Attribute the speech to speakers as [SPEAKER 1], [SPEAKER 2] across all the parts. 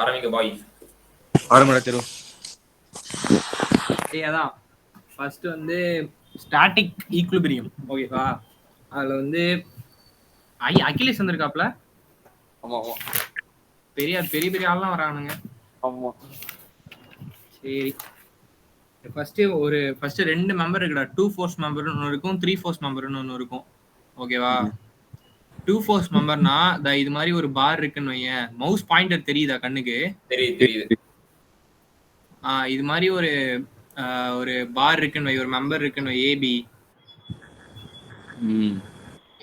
[SPEAKER 1] ஆரம்பிங்க பாய்.
[SPEAKER 2] ஆரம்படா தெரு.
[SPEAKER 3] அதான் ஃபர்ஸ்ட் வந்து ஸ்டாட்டிக் ஈக்குலிபிரியம். ஓகேவா? அதுல வந்து அகிலேஷ் வந்திருக்காப்ல.
[SPEAKER 2] ஆமா ஆமா
[SPEAKER 3] பெரிய பெரிய பெரிய ஆள்லாம் வரானுங்க.
[SPEAKER 2] ஆமா.
[SPEAKER 3] சரி, ஃபர்ஸ்ட் ரெண்டு மெம்பர் இருக்குடா. 2 ஃபோர்ஸ் மெம்பர்னு ஒன்று இருக்கும், 3 ஃபோர்ஸ் மெம்பர்னு ஒன்று இருக்கும். ஓகேவா? 2 ஃபோர்ஸ் மெம்பர்னா இது மாதிரி ஒரு பார் இருக்குன்னு வையேன். மவுஸ் பாயிண்டர் தெரியுதா கண்ணுக்கு?
[SPEAKER 1] தெரியுது.
[SPEAKER 3] இது மாதிரி ஒரு பார் இருக்குன்னு வை, ஒரு மெம்பர் இருக்குன்னு வை, ஏபி.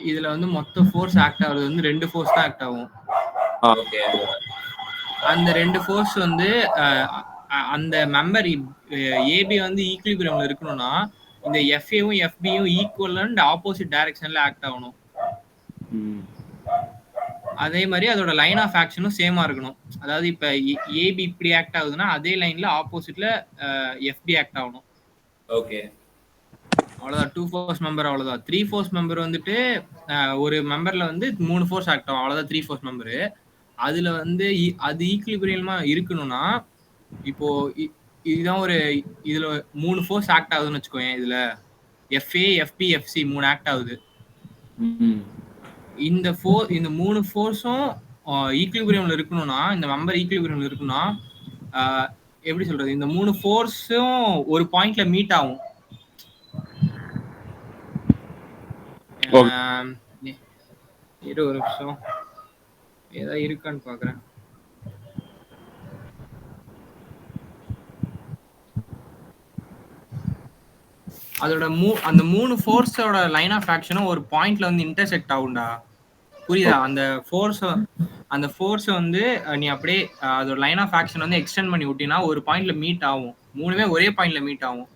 [SPEAKER 3] இதுல வந்து மொத்த ஃபோர்ஸ் ஆக்ட் ஆகுறது வந்து 2 ஃபோர்ஸ் தான் ஆக்ட் ஆகும்.
[SPEAKER 1] ஓகே.
[SPEAKER 3] அந்த 2 ஃபோர்ஸ் வந்து அந்த மெம்பர் ஏபி வந்து ஈக்குலிபிரியம்ல இருக்கணும்னா இந்த எஃப்ஏவும் எஃபியும் ஈக்குவல் அண்ட் ஆப்போசிட் டைரக்ஷன்ல ஆக்ட் ஆகணும். அதே மாதிரி அதோட லைன் ஆஃப் ஆக்ஷனும் சேமா இருக்கணும். அதாவது இப்ப ஏபி இப்படி ஆக்ட் ஆகுதுன்னா அதே லைன்ல ஆப்போசிட்ல எஃபி ஆக்ட் ஆகணும்.
[SPEAKER 1] ஓகே,
[SPEAKER 3] அவ்வளவுதான். 2 ஃபோர்ஸ் மெம்பர் அவ்வளவுதான். 3 ஃபோர்ஸ் மெம்பர் வந்துட்டு ஒரு மெம்பர்ல வந்து 3 ஃபோர்ஸ் ஆக்ட் ஆகும், அவ்வளவுதான் 3 ஃபோர்ஸ் மெம்பரு. அதுல வந்து அது ஈக்குலிபிரியமா இருக்கணும்னா இப்போ இதுதான் இதுல 3 ஃபோர்ஸ் ஆக்ட் ஆகுதுன்னு வச்சுக்கோங்க. இதுல எஃப்ஏ எஃபி எஃப்சி 3 ஆக்ட் ஆகுது. இந்த 3 ஃபோர்ஸும் ஈக்குலிபிரியம்ல இருக்கணும்னா, இந்த மெம்பர் ஈக்குலிபிரியம்ல இருக்கணும்னா எப்படி சொல்றது, இந்த 3 ஃபோர்ஸும் ஒரு பாயிண்ட்ல மீட் ஆகும். இரு ஒரு நிமிஷம், ஏதாவது இருக்கான்னு பாக்குறேன். அதோட அந்த 3 ஃபோர்ஸோட லைன் ஆஃப் ஆக்ஷனும் ஒரு பாயிண்ட்ல வந்து இன்டர்செக்ட் ஆகும்டா. புரியுதா? அந்த ஃபோர்ஸ் வந்து நீ அப்படியே அதோட லைன் ஆஃப் ஆக்ஷன் வந்து எக்ஸ்டெண்ட் பண்ணி விட்டினா ஒரு பாயிண்ட்ல மீட் ஆகும். மூணுமே ஒரே பாயிண்ட்ல மீட் ஆகும்.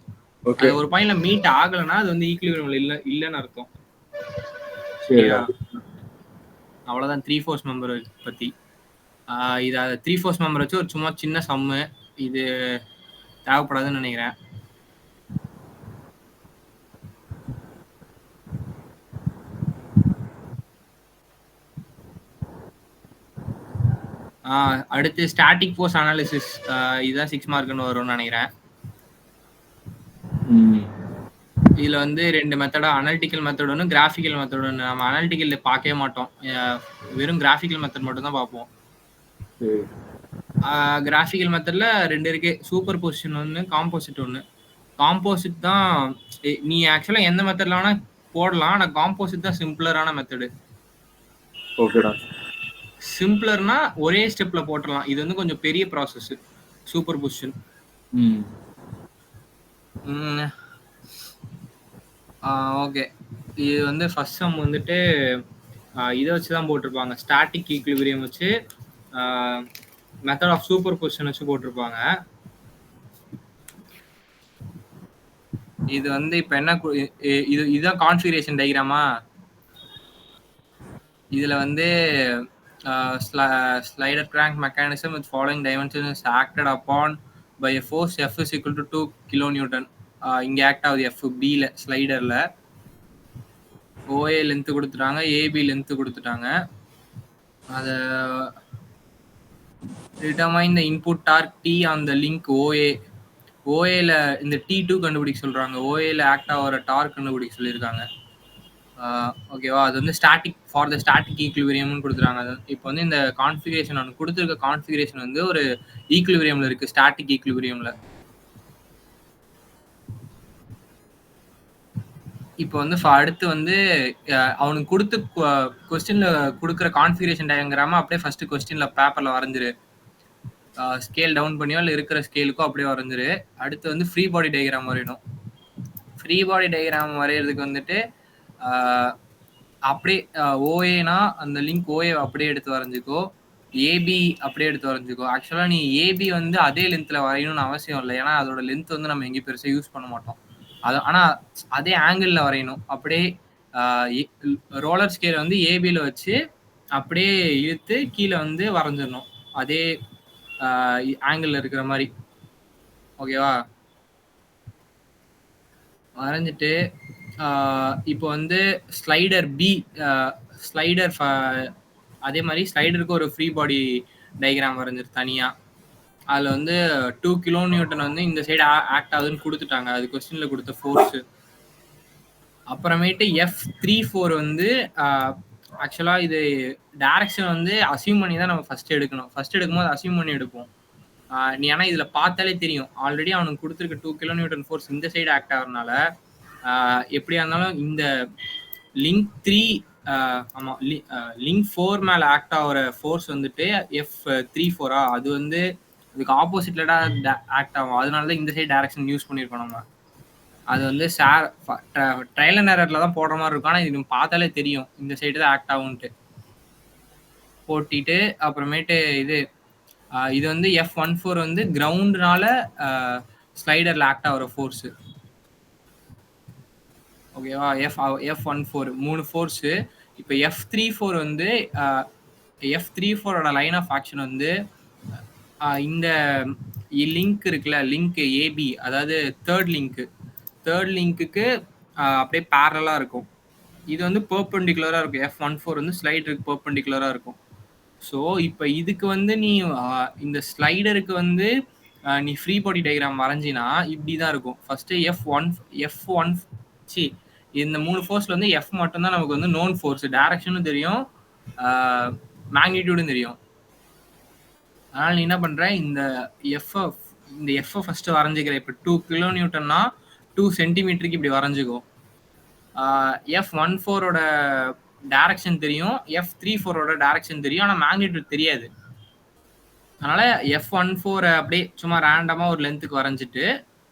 [SPEAKER 3] அது ஒரு பாயிண்ட்ல மீட் ஆகலன்னா அது வந்து ஈக்குலிபிரியம்ல இல்லன்னு அர்த்தம். சரியா? அவ்வளவுதான் 3 ஃபோர்ஸ் மெம்பர் பத்தி. இது 3 ஃபோர்ஸ் மெம்பர் வச்சு ஒரு சும்மா சின்ன சம்மு. இது தேவைப்படாதுன்னு நினைக்கிறேன். அடுத்து ஸ்டாட்டிக் ஃபோர்ஸ் அனாலிசிஸ். இதுதான் 6 மார்க்னு வரும்னு நினைக்கிறேன். இதுல வந்து 2 மெத்தடா, அனலிட்டிக்கல் மெத்தட் ஒன்று, கிராஃபிக்கல் மெத்தட் ஒன்று. நம்ம அனலிட்டிக்கல் பார்க்கவே மாட்டோம், வெறும் கிராஃபிக்கல் மெத்தட் மட்டும் தான் பார்ப்போம். கிராஃபிக்கல் மெத்தட்ல 2 இருக்கு, சூப்பர் பொசிஷன் ஒன்று, காம்போசிட் ஒன்று. காம்போசிட் தான் நீ ஆக்சுவலா எந்த மெத்தட்ல வேணா போடலாம், ஆனா காம்போசிட் தான் சிம்பிளரான மெத்தடு.
[SPEAKER 2] ஓகேடா.
[SPEAKER 3] சிம்பிளர்னா ஒரே ஸ்டெப்ல போட்டுடலாம். இது வந்து கொஞ்சம் பெரிய ப்ராசஸ் சூப்பர் பொசிஷன். ஓகே, இது வந்து ஃபர்ஸ்ட் சம் வந்துட்டு இதை வச்சு தான் போட்டிருப்பாங்க. ஸ்டாட்டிக் ஈக்குலிபிரியம் வச்சு மெத்தட் ஆஃப் சூப்பர் பொசிஷன் வச்சு போட்டிருப்பாங்க. இது வந்து இப்போ என்ன, இதுதான் கான்ஃபிகரேஷன் டயக்ராமா. இதுல வந்து slider crank mechanism with following dimensions is acted upon by a force F is equal to 2 kilonewton. இங்க ஆக்ட் ஆகுது F B-ல ஸ்லைடர்ல. OA லென்த் கொடுத்துட்டாங்க, AB லென்த் கொடுத்துட்டாங்க. அதை determine the input torque T on the link OA. OAல இந்த T2 கண்டுபிடிக்க சொல்றாங்க, OAல act ஆகிற dark கண்டுபிடிக்க சொல்லியிருக்காங்க. ஓகேவா? அது வந்து ஸ்டாட்டிக் ஃபார் த ஸ்டாட்டிக் ஈக்குலிபிரியம்னு கொடுத்துறாங்க. இப்போ வந்து இந்த கான்ஃபிகரேஷன் ஒன்று கொடுத்துருக்க கான்ஃபிகரேஷன் வந்து ஒரு ஈக்குலிபிரியம்ல இருக்கு, ஸ்டாட்டிக் ஈக்குலிபிரியம்ல. இப்போ வந்து அடுத்து வந்து அவனுக்கு கொடுத்து கொஸ்டின்ல கொடுக்குற கான்ஃபிகரேஷன் டயக்ராம அப்படியே ஃபர்ஸ்ட் கொஸ்டின்ல பேப்பர்ல வரைஞ்சிரு. ஸ்கேல் டவுன் பண்ணியோ இல்லை இருக்கிற ஸ்கேலுக்கோ அப்படியே வரைஞ்சிரு. அடுத்து வந்து ஃப்ரீ பாடி டயக்ராம் வரையணும். ஃப்ரீ பாடி டயக்ராம் வரைகிறதுக்கு வந்துட்டு அப்படியே ஓஏனா அந்த லிங்க் ஓஏ அப்படியே எடுத்து வரைஞ்சிக்கோ, ஏபி அப்படியே எடுத்து வரைஞ்சிக்கோ. ஆக்சுவலாக நீ ஏபி வந்து அதே லென்த்தில் வரையணும்னு அவசியம் இல்லை, ஏன்னா அதோட லென்த் வந்து நம்ம எங்கேயும் பெருசாக யூஸ் பண்ண மாட்டோம். ஆனால் அதே ஆங்கிளில் வரையணும். அப்படியே ரோலர் ஸ்கேல் வந்து ஏபியில் வச்சு அப்படியே இழுத்து கீழே வந்து வரைஞ்சிடணும், அதே ஆங்கிளில் இருக்கிற மாதிரி. ஓகேவா? வரைஞ்சிட்டு இப்போ வந்து ஸ்லைடர் பி, ஸ்லைடர் அதே மாதிரி ஸ்லைடருக்கு ஒரு ஃப்ரீ பாடி டயக்ராம் வரைஞ்சிரு தனியா. அதுல வந்து 2 கிலோ நியூட்டன் வந்து இந்த சைடு ஆக்ட் ஆகுதுன்னு கொடுத்துட்டாங்க. அது கொஸ்டின்ல கொடுத்த ஃபோர்ஸ். அப்புறமேட்டு F34 வந்து ஆக்சுவலா இது டைரக்ஷன் வந்து அசியூம் பண்ணி தான் நம்ம ஃபர்ஸ்ட் எடுக்கணும். ஃபர்ஸ்ட் எடுக்கும்போது அசியூம் பண்ணி எடுப்போம். நீ ஆனா இதுல பார்த்தாலே தெரியும், ஆல்ரெடி அவனுக்கு கொடுத்துருக்க 2 கிலோ நியூட்டன் ஃபோர்ஸ் இந்த சைடு ஆக்ட் ஆகுறதுனால எப்படியா இருந்தாலும் இந்த லிங்க் 3 ஆமா லிங்க் 4 மேல ஆக்ட் ஆகிற ஃபோர்ஸ் வந்துட்டு F34 அது வந்து அதுக்கு ஆப்போசிட்ல ஆக்ட் ஆகும். அதனால தான் இந்த சைடு டைரக்ஷன் யூஸ் பண்ணியிருக்கோம் நம்ம. அது வந்து ட்ரையல் அண்ட் எரர்ல தான் போடுற மாதிரி இருக்கும். ஆனால் இது பார்த்தாலே தெரியும் இந்த சைடு தான் ஆக்ட் ஆகும்ட்டு போட்டிட்டு. அப்புறமேட்டு இது வந்து F14 வந்து கிரவுண்ட்னால ஸ்லைடர்ல ஆக்ட் ஆகிற ஃபோர்ஸு. ஓகேவா? F14 3 force. இப்போ F34 வந்து F34ஓட லைன் ஆஃப் ஆக்ஷன் வந்து இந்த லிங்க் இருக்குல்ல, லிங்க் ஏபி, அதாவது தேர்ட் லிங்க்குக்கு அப்படியே பேரலா இருக்கும். இது வந்து பெர்பெண்டிகுலரா இருக்கும். F14 வந்து ஸ்லைடருக்கு பெர்பெண்டிகுலரா இருக்கும். ஸோ இப்போ இதுக்கு வந்து நீ இந்த ஸ்லைடருக்கு வந்து நீ ஃப்ரீ பாடி டயக்ராம் வரைஞ்சினா இப்படி தான் இருக்கும். ஃபர்ஸ்ட் F1 இந்த 3 ஃபோர்ஸ்ல வந்து F மட்டும்தான் நமக்கு வந்து நோன் ஃபோர்ஸ். டைரக்ஷனும் தெரியும், மேக்னிடியூடும் தெரியும். அதனால நீ என்ன பண்ற, இந்த எஃப் ஃபர்ஸ்ட் வரைஞ்சிக்கிற. இப்போ 2 கிலோ நியூட்டன்னா 2 சென்டிமீட்டருக்கு இப்படி வரைஞ்சிக்கோ. F14ஓட டைரக்ஷன் தெரியும், F34ஓட டைரக்ஷன் தெரியும், ஆனால் மேக்னிடியூட் தெரியாது. அதனால F14 அப்படியே சும்மா ரேண்டமா ஒரு லென்த்துக்கு வரைஞ்சிட்டு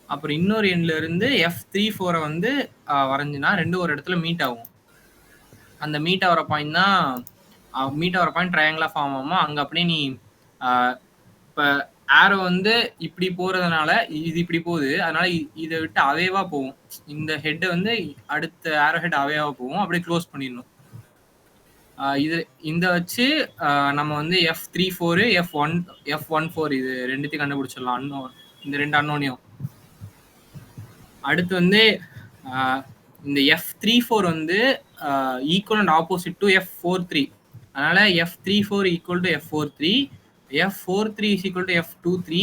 [SPEAKER 3] அப்புறம் இன்னொரு எண்ட்ல இருந்து F34 வந்து வரைஞ்சினா ரெண்டு ஒரு இடத்துல மீட் ஆகும். அந்த மீட் ஆகிற பாயிண்ட் தான் ட்ரையாங்கிளா ஃபார்ம் ஆகுமா. அங்கே அப்படியே நீ இப்போ ஆரோ வந்து இப்படி போறதுனால இது இப்படி போகுது, அதனால இதை விட்டு அவேவா போகும். இந்த ஹெட்டை வந்து அடுத்த ஆரோ ஹெட் அவேவா போகும், அப்படியே க்ளோஸ் பண்ணிடணும். இந்த வச்சு நம்ம வந்து F34 F14 இது ரெண்டுத்தையும் கண்டுபிடிச்சிடலாம். இந்த ரெண்டு அன்னோனையும். அடுத்து வந்து இந்த F34 வந்து equal and opposite to F43. அதனால F34 equal to F43, F43 is equal to F23.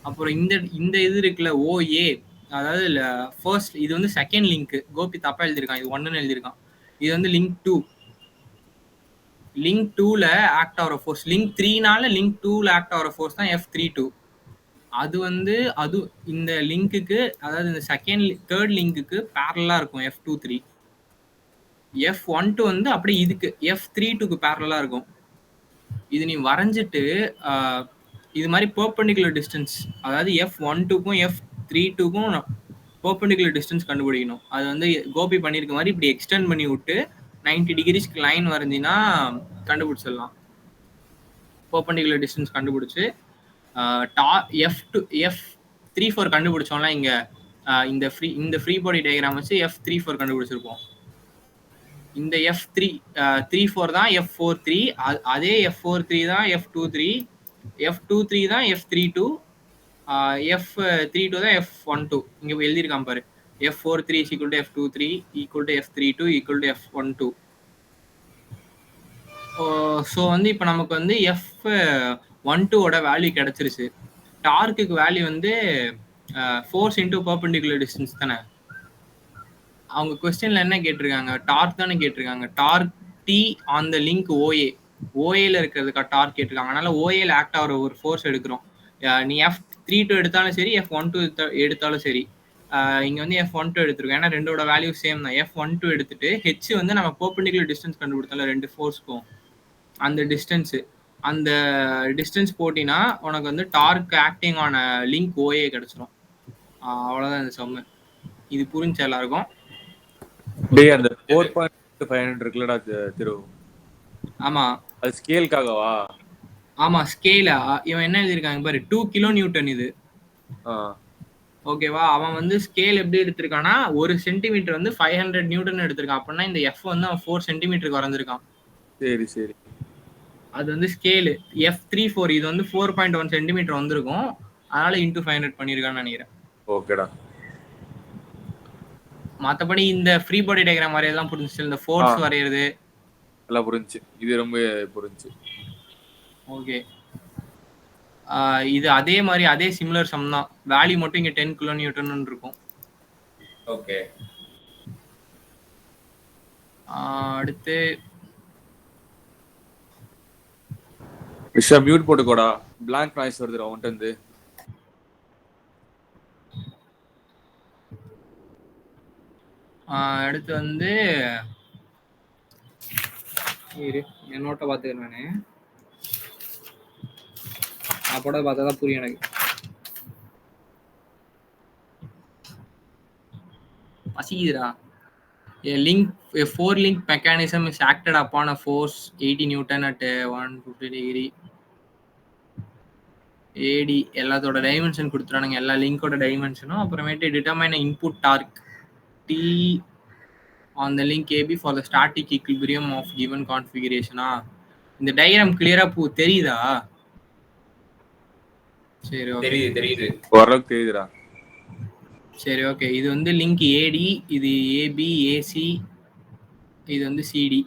[SPEAKER 3] அப்புறம் இந்த இது இருக்குல்ல OA, அதாவது ஃபர்ஸ்ட் இது வந்து செகண்ட் லிங்க். கோபி தப்பா எழுதியிருக்கான், இது 1ன்னு எழுதியிருக்கான். இது வந்து லிங்க் 2. லிங்க் 2ல ஆக்ட் ஆகிற ஃபோர்ஸ், லிங்க் 3னால லிங்க் 2ல ஆக்ட் ஆகிற ஃபோர்ஸ் தான் F32. அது வந்து இந்த லிங்க்குக்கு, அதாவது இந்த தேர்ட் லிங்க்குக்கு பேரலா இருக்கும் F23. F12 வந்து அப்படியே இதுக்கு F32க்கு பேரலா இருக்கும். இது நீ வரைஞ்சிட்டு இது மாதிரி பெர்பெண்டிகுலர் டிஸ்டன்ஸ், அதாவது F12க்கும் F32க்கும் பெர்பெண்டிகுலர் டிஸ்டன்ஸ் கண்டுபிடிக்கணும். அது வந்து கோபி பண்ணியிருக்க மாதிரி இப்படி எக்ஸ்டெண்ட் பண்ணி விட்டு 90 டிகிரிஸ்க்கு லைன் வரைஞ்சினா கண்டுபிடிச்சிடலாம். பெர்பெண்டிகுலர் டிஸ்டன்ஸ் கண்டுபிடிச்சு F34 கண்டுபிடிச்சோம்ல இங்க, இந்த ஃப்ரீ பாடி டயக்ராம் வச்சு F34 கண்டுபிடிச்சிருப்போம். இந்த F34 தான் F43, அதே F43 தான் F23, F23 தான் F32, F32 தான் F12. இங்க எழுதியிருக்கான் பாரு, F43 is equal to F23 equal to F32 equal to F12. So வந்து இப்போ நமக்கு வந்து F12ஓட வேல்யூ கிடைச்சிருச்சு. டார்க்குக்கு வேல்யூ வந்து ஃபோர்ஸ் இன்டூ பெர்பெண்டிகுலர் டிஸ்டன்ஸ் தானே. அவங்க கொஸ்டின்ல என்ன கேட்டிருக்காங்க, டார்க் தானே கேட்டிருக்காங்க. Torque T on the link ஓஏல இருக்கிறதுக்கா டார்க் கேட்டிருக்காங்க. அதனால ஓஏல ஆக்ட் ஆகிற ஒரு ஃபோர்ஸ் எடுக்கிறோம். நீ F32 எடுத்தாலும் சரி, F12 எடுத்தாலும் சரி. இங்க வந்து F12 எடுத்திருக்கோம், ஏன்னா ரெண்டோட வேல்யூ சேம் தான். F12 எடுத்துட்டு H வந்து நம்ம பெர்பெண்டிகுலர் டிஸ்டன்ஸ் கண்டுபிடித்தோம்ல ரெண்டு ஃபோர்ஸ்க்கும், அந்த டிஸ்டன்ஸ் போட்டினா உனக்கு வந்து டார்க் ஆக்டிங் ஆன லிங்க் ஓஏ கிடைச்சிரும். அவ்வளோதான் இந்த சம்மு. இது புரிஞ்சு எல்லாருக்கும்?
[SPEAKER 2] அந்த 4.500 இருக்குல்லடா திரு.
[SPEAKER 3] ஆமா,
[SPEAKER 2] அது ஸ்கேலுக்காகவா?
[SPEAKER 3] ஆமா ஸ்கேலா. இவன் என்ன எழுதியிருக்காங்க பாரு, 2 கிலோ நியூட்டன் இது. ஓகேவா? அவன் வந்து ஸ்கேல் எப்படி எடுத்திருக்கானா, 1 சென்டிமீட்டர் வந்து 500 நியூட்டன் எடுத்திருக்கான். அப்படின்னா இந்த F வந்து அவன் 4 சென்டிமீட்டருக்கு வரைஞ்சிருக்கான்.
[SPEAKER 2] சரி சரி.
[SPEAKER 3] அது வந்து ஸ்கேலு. F34 இது வந்து 4.1 சென்டிமீட்டர் வந்திருக்கும், அதனால இன்டூ 500 பண்ணியிருக்கான்னு நினைக்கிறேன்.
[SPEAKER 2] ஓகேடா.
[SPEAKER 3] மற்றபடி இந்த ஃப்ரீ பாடி டயக்ராம் வரையெல்லாம் புரிஞ்சிச்சு, இந்த ஃபோர்ஸ் வரையிறது
[SPEAKER 2] எல்லாம் புரிஞ்சுச்சு. இது ரொம்ப புரிஞ்சுச்சு.
[SPEAKER 3] ஓகே. இது அதே மாதிரி அதே சிமிலர் சம் தான். வேல்யூ மட்டும் இங்க 10 கிலோ நியூட்டன் இருக்கும்.
[SPEAKER 1] ஓகே.
[SPEAKER 3] அடுத்து
[SPEAKER 2] விஷா மியூட் போட்டுக்கோடா, பிளாங்க் நாய்ஸ் வருதுடா உன்கிட்ட இருந்து.
[SPEAKER 3] அடுத்து வந்து என் நோட்டை பார்த்துக்கிறேன் நானு. அப்போட பார்த்தா தான் புரியும் எனக்கு. பசிக்குதுடா. A 4-link mechanism is acted upon a force 80 Newton at 150 degree. AD எல்லாத்தோட டைமென்ஷன் கொடுத்துறானுங்க, எல்லா லிங்கோட டைமென்ஷனும். அப்புறமேட்டு determine input torque T on the link AB for the static equilibrium of given configuration. இந்த டயக்ராம் கிளியரா தெரியுதா? சரி, ஓகே.
[SPEAKER 1] தெரியுது.
[SPEAKER 2] ஓரளவுக்கு தெரியுதுடா.
[SPEAKER 3] சரி, ஓகே. இது வந்து லிங்க் ஏடி, இது ஏபி, ஏசி, இது வந்து சிடி.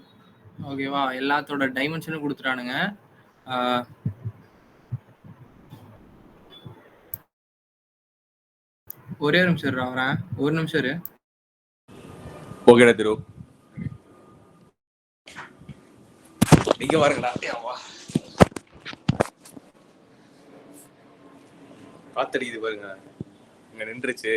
[SPEAKER 3] ஓகேவா? எல்லாத்தோட டைமென்ஷனும் கொடுத்துட்டானுங்க. ஒரே ஒரு நிமிஷம் இரு, வரேன். ஒரு நிமிஷம் இரு.
[SPEAKER 2] ஓகேடா திரு, நீங்க பாருங்கடா. காத்தடிக்குது பாருங்க, இங்க நின்றுச்சு.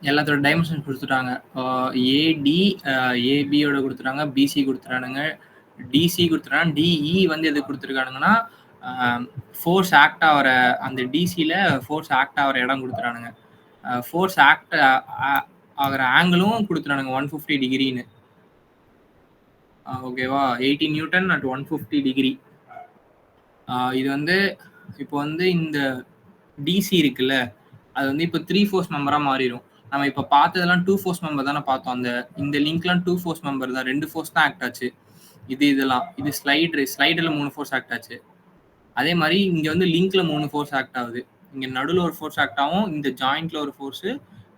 [SPEAKER 3] எல்லாத்தோட டைமென்ஷன் கொடுத்துட்டாங்க. ஏடி ஏபியோட கொடுத்துட்டாங்க, பிசி கொடுத்துட்டானுங்க, டிசி கொடுத்துட்டாங்க. டிஇ வந்து எது கொடுத்துருக்கானுங்கன்னா ஃபோர்ஸ் ஆக்ட் ஆகிற அந்த டிசியில் ஃபோர்ஸ் ஆக்ட் ஆகிற இடம் கொடுத்துட்டானுங்க. ஃபோர்ஸ் ஆக்ட் ஆகிற ஆங்கிளும் கொடுத்துட்டானுங்க 150 டிகிரின்னு. ஓகேவா? 80 நியூட்டன் அட் 150 டிகிரி. இது வந்து இப்போ வந்து இந்த டிசி இருக்குல்ல, அது வந்து இப்போ 3 ஃபோர்ஸ் மெம்பராக மாறிடும். நம்ம இப்போ பார்த்ததெல்லாம் 2 ஃபோர்ஸ் மெம்பர் தானே பார்த்தோம். இந்த லிங்க்லாம் 2 ஃபோர்ஸ் மெம்பர் தான், 2 ஃபோர்ஸ் தான் ஆக்ட் ஆச்சு. இதெல்லாம் இது ஸ்லைடில் 3 ஃபோர்ஸ் ஆக்ட் ஆச்சு. அதே மாதிரி இங்கே வந்து லிங்க்ல 3 ஃபோர்ஸ் ஆக்ட் ஆகுது. இங்கே நடுவில் ஒரு ஃபோர்ஸ் ஆக்ட் ஆகும், இந்த ஜாயிண்ட்ல ஒரு ஃபோர்ஸு,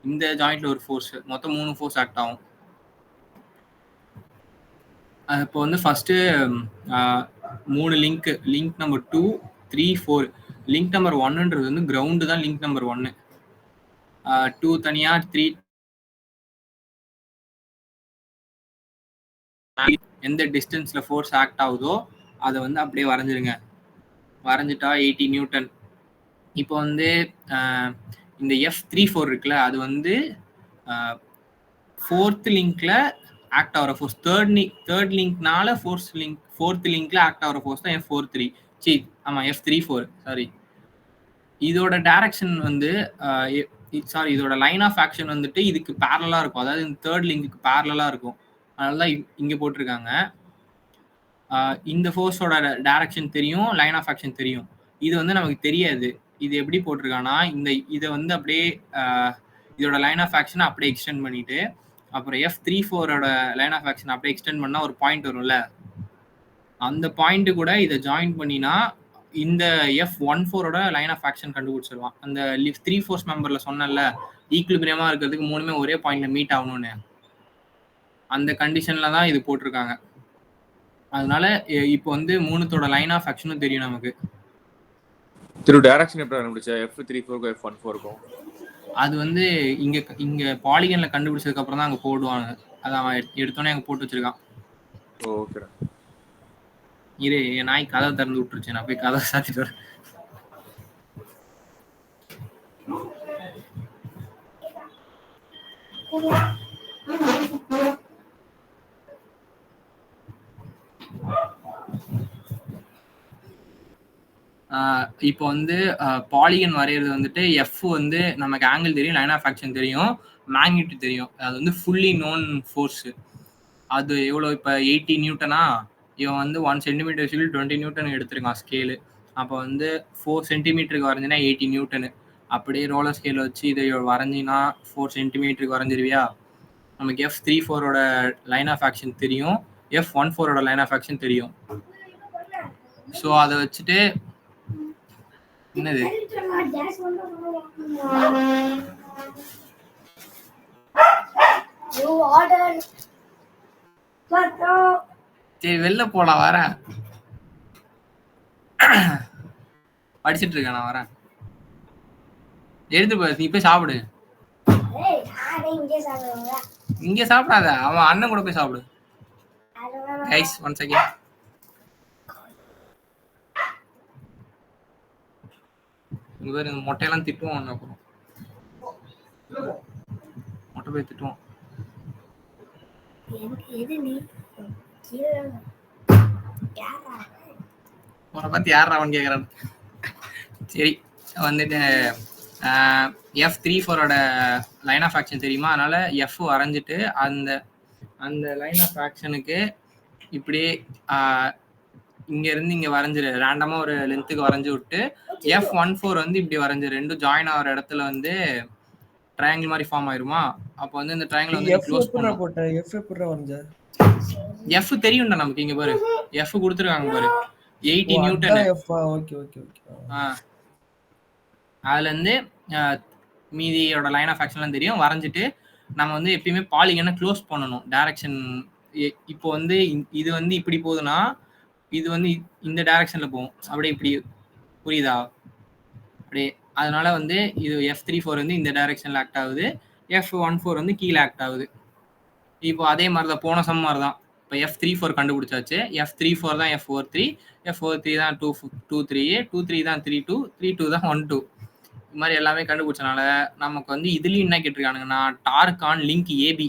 [SPEAKER 3] இந்த ஜாயிண்ட்ல ஒரு ஃபோர்ஸு, மொத்தம் 3 ஃபோர்ஸ் ஆக்ட் ஆகும். இப்போ வந்து first 3 link number 2, 3, 4. Link number 1ன்றது வந்து கிரவுண்டு தான் லிங்க் நம்பர் 1. 2 தனியா, 3 எந்த டிஸ்டன்ஸ்ல ஃபோர்ஸ் ஆக்ட் ஆகுதோ அதை வந்து அப்படியே வரைஞ்சிருங்க. வரைஞ்சிட்டா 80 நியூட்டன். இப்போ வந்து இந்த F34 இருக்குல்ல, அது வந்து 4th லிங்க்ல ஆக்ட் ஆகிற ஃபோர்ஸ். தேர்ட் லிங்க்னால ஃபோர்த் லிங்க்ல ஆக்ட் ஆகிற ஃபோர்ஸ் தான் F43. F34, sorry. இதோட டைரக்ஷன் வந்து இதோட லைன் ஆஃப் ஆக்ஷன் வந்துட்டு இதுக்கு பேரலா இருக்கும். அதாவது இந்த தேர்ட் லிங்க்கு பேரலா இருக்கும். அதனால இங்க போட்டிருக்காங்க. இந்த ஃபோர்ஸோட டைரக்ஷன் தெரியும், லைன் ஆஃப் ஆக்ஷன் தெரியும். இது வந்து நமக்கு தெரியாது. இது எப்படி போட்டிருக்காங்கன்னா, இதை வந்து அப்படியே இதோட லைன் ஆஃப் ஆக்ஷனை அப்படியே எக்ஸ்டெண்ட் பண்ணிட்டு, அப்புறம் F34ஓட லைன் ஆஃப் ஆக்ஷன் அப்படியே எக்ஸ்டெண்ட் பண்ணா ஒரு பாயிண்ட் வரும்ல, அந்த பாயிண்ட் கூட இதை ஜாயின் பண்ணினா இந்த F14ஓட லைன் ஆஃப் ஆக்ஷன் கண்டுபிடிச்சிடலாம். அந்த 3 ஃபோர்ஸ் மெம்பர்ல சொன்னல, ஈக்குலிபிரியமா இருக்கிறதுக்கு மூணுமே ஒரே பாயிண்ட்ல மீட் ஆகணும்னு, அந்த கண்டிஷன்ல தான் இது போட்டிருக்காங்க. அதனால இப்போ வந்து மூணுத்தோட லைன் ஆஃப் ஆக்ஷனும் தெரியும் நமக்கு.
[SPEAKER 2] திரு டைரக்ஷன் எப்படி கண்டுபிடிச்சா? F34க்கும் F14க்கும்
[SPEAKER 3] அது வந்து இங்க பாலிகன்ல கண்டுபிடிச்சதுக்கு அப்புறம் தான் அங்க போடுவாங்க. அத அவன் எடுத்தோனே அங்க போட்டு வச்சிருக்கான்.
[SPEAKER 2] ஓகேடா.
[SPEAKER 3] இரு, என் நாய் கதவை திறந்து விட்டுருச்சு, நான் போய் கதவை சாத்திட்டு வரேன். இப்போ வந்து பாலிகன் வரைகிறது வந்துட்டு எஃப் வந்து நமக்கு ஆங்கிள் தெரியும், லைன் ஆஃப் ஆக்ஷன் தெரியும், மேக்னிட்யூட் தெரியும். அது வந்து ஃபுல்லி நோன் ஃபோர்ஸு. அது எவ்வளோ இப்போ 80 நியூட்டனா, இவன் வந்து 1 சென்டிமீட்டர் சொல்லி 20 நியூட்டன் எடுத்திருக்கான் ஸ்கேலு. அப்போ வந்து 4 சென்டிமீட்டருக்கு வரைஞ்சினா 80 நியூட்டனு. அப்படியே ரோலர் ஸ்கேல் வச்சு இதை வரைஞ்சினா 4 சென்டிமீட்டருக்கு வரைஞ்சிருவியா? நமக்கு F34ஓட லைன் ஆஃப் ஆக்ஷன் தெரியும், F14ஓட லைன் ஆஃப் ஆக்ஷன் தெரியும். ஸோ அதை வச்சுட்டு என்னது சரி வெளில போலாம், வரேன். படிச்சுட்டு இருக்கேன், நான் வரேன். எடுத்து போய் நீ போய் சாப்பிடு. இங்க சாப்பிடாத, அவன் அண்ணன் கூட போய் சாப்பிடு. Guys one second. இங்க பேர் இந்த மொட்டையெல்லாம் திட்டுவோம், அப்புறம் மொட்டை போய் திட்டுவோம். உன்னை பார்த்து யார் அவன் கேட்குறான். சரி வந்துட்டு F34ஓட லைன் ஆஃப் ஆக்ஷன் தெரியுமா? அதனால எஃப் வரைஞ்சிட்டு அந்த அந்த லைன் ஆஃப் ஆக்ஷனுக்கு இப்படியே இங்க இருந்து இங்க வரைஞ்சிரு, ரேண்டமா ஒரு லென்த்துக்கு வரைஞ்சு விட்டு F14 வந்து இப்படி வரைஞ்சு ரெண்டும் ஜாயின் ஆகிற இடத்துல வந்து ட்ரையாங்கிள் மாதிரி ஃபார்ம் ஆயிருமா? அப்போ வந்து இந்த ட்ரையாங்கிள் வந்து க்ளோஸ் பண்ணணும். எஃப் தெரியும்டா நமக்கு. இங்க பாரு எஃப் கொடுத்துருக்காங்க பாரு, 80 நியூட்டன். அதுல இருந்து மீதியோட லைன் ஆஃப் ஆக்ஷன்லாம் தெரியும். வரைஞ்சிட்டு நம்ம வந்து எப்பயுமே பாலிகனை க்ளோஸ் பண்ணணும். டைரக்ஷன் இப்போ வந்து இது வந்து இப்படி போகுதுன்னா இது வந்து இந்த டைரக்ஷன்ல போகும், அப்படியே இப்படி, புரியுதா? அப்படியே. அதனால வந்து இது F34 வந்து இந்த டைரக்ஷன்ல ஆக்ட் ஆகுது, F14 வந்து கீழே ஆக்ட் ஆகுது. இப்போ அதே மாதிரி தான் போன சம் மாதிரி தான். இப்போ F34 கண்டுபிடிச்சாச்சு. F34 தான் F43, F43 தான் 23, 23 தான் 32, 32 தான் 12. இது மாதிரி எல்லாமே கண்டுபிடிச்சனால நமக்கு வந்து இதுலயும் என்ன கேட்டிருக்கானுங்கன்னா, torque on link AB,